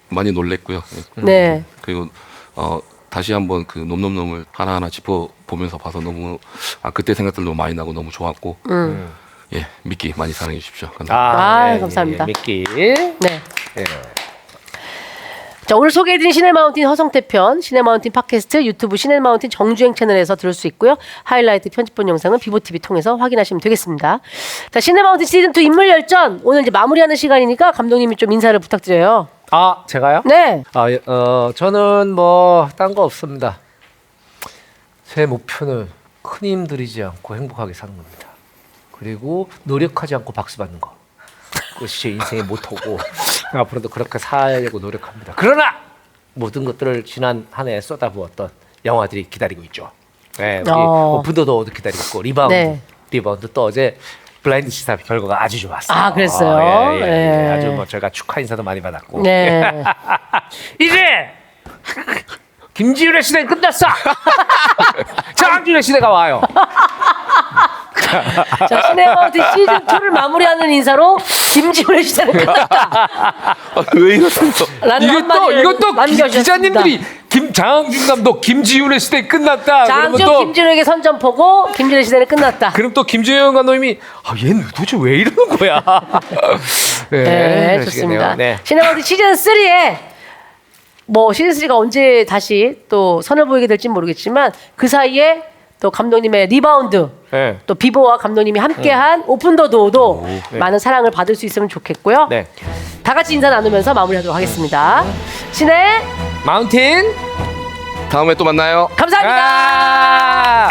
많이 놀랬고요. 네. 그리고 다시 한번 그 놈놈놈을 하나하나 짚어 보면서 봐서 너무 그때 생각들 너무 많이 나고 너무 좋았고 예, 미끼 많이 사랑해 주십시오. 감사합니다. 감사합니다. 미끼. 네. 자, 오늘 소개해드린 시네마운틴 허성태 편, 시네마운틴 팟캐스트, 유튜브 시네마운틴 정주행 채널에서 들을 수 있고요. 하이라이트 편집본 영상은 비보TV 통해서 확인하시면 되겠습니다. 자, 시네마운틴 시즌2 인물열전, 오늘 이제 마무리하는 시간이니까 감독님이 좀 인사를 부탁드려요. 제가요? 네. 저는 뭐 딴 거 없습니다. 제 목표는 큰 힘 들이지 않고 행복하게 사는 겁니다. 그리고 노력하지 않고 박수 받는 거. 그것이 제 인생의 모토고 앞으로도 그렇게 살려고 노력합니다. 그러나 모든 것들을 지난 한 해 쏟아부었던 영화들이 기다리고 있죠. 네, 우리 오픈도어도 기다리고 있고 리바운드 또 어제 블라인드 시사 결과가 아주 좋았어요. 그랬어요. 예. 아주 뭐 저희가 축하 인사도 많이 받았고. 네. 이제 김지훈의 시대는 끝났어. 장항준의 시대가 와요. 자, 시네마운틴 시즌2를 마무리하는 인사로 김지훈의 시대는 끝났다. 왜 이러세요? 라는 한마디를 이것도 남겨주셨습니다. 기자님들이 장항준 감독 김지훈의 시대 끝났다. 장항준 그러면 또 김진우에게 선전포고 김진우의 시대는 끝났다. 그럼 또 김지훈 감독님이 얘는 도대체 왜 이러는 거야? 네, 그러시겠네요. 좋습니다. 네. 시네마우드 시즌 3에 뭐 시즌 3가 언제 다시 또 선을 보이게 될지 모르겠지만 그 사이에 또 감독님의 리바운드, 네. 또 비보와 감독님이 함께한 오픈 더 도어도 네. 많은 사랑을 받을 수 있으면 좋겠고요. 네. 다 같이 인사 나누면서 마무리하도록 하겠습니다. 신의 마운틴 다음에 또 만나요. 감사합니다. 아~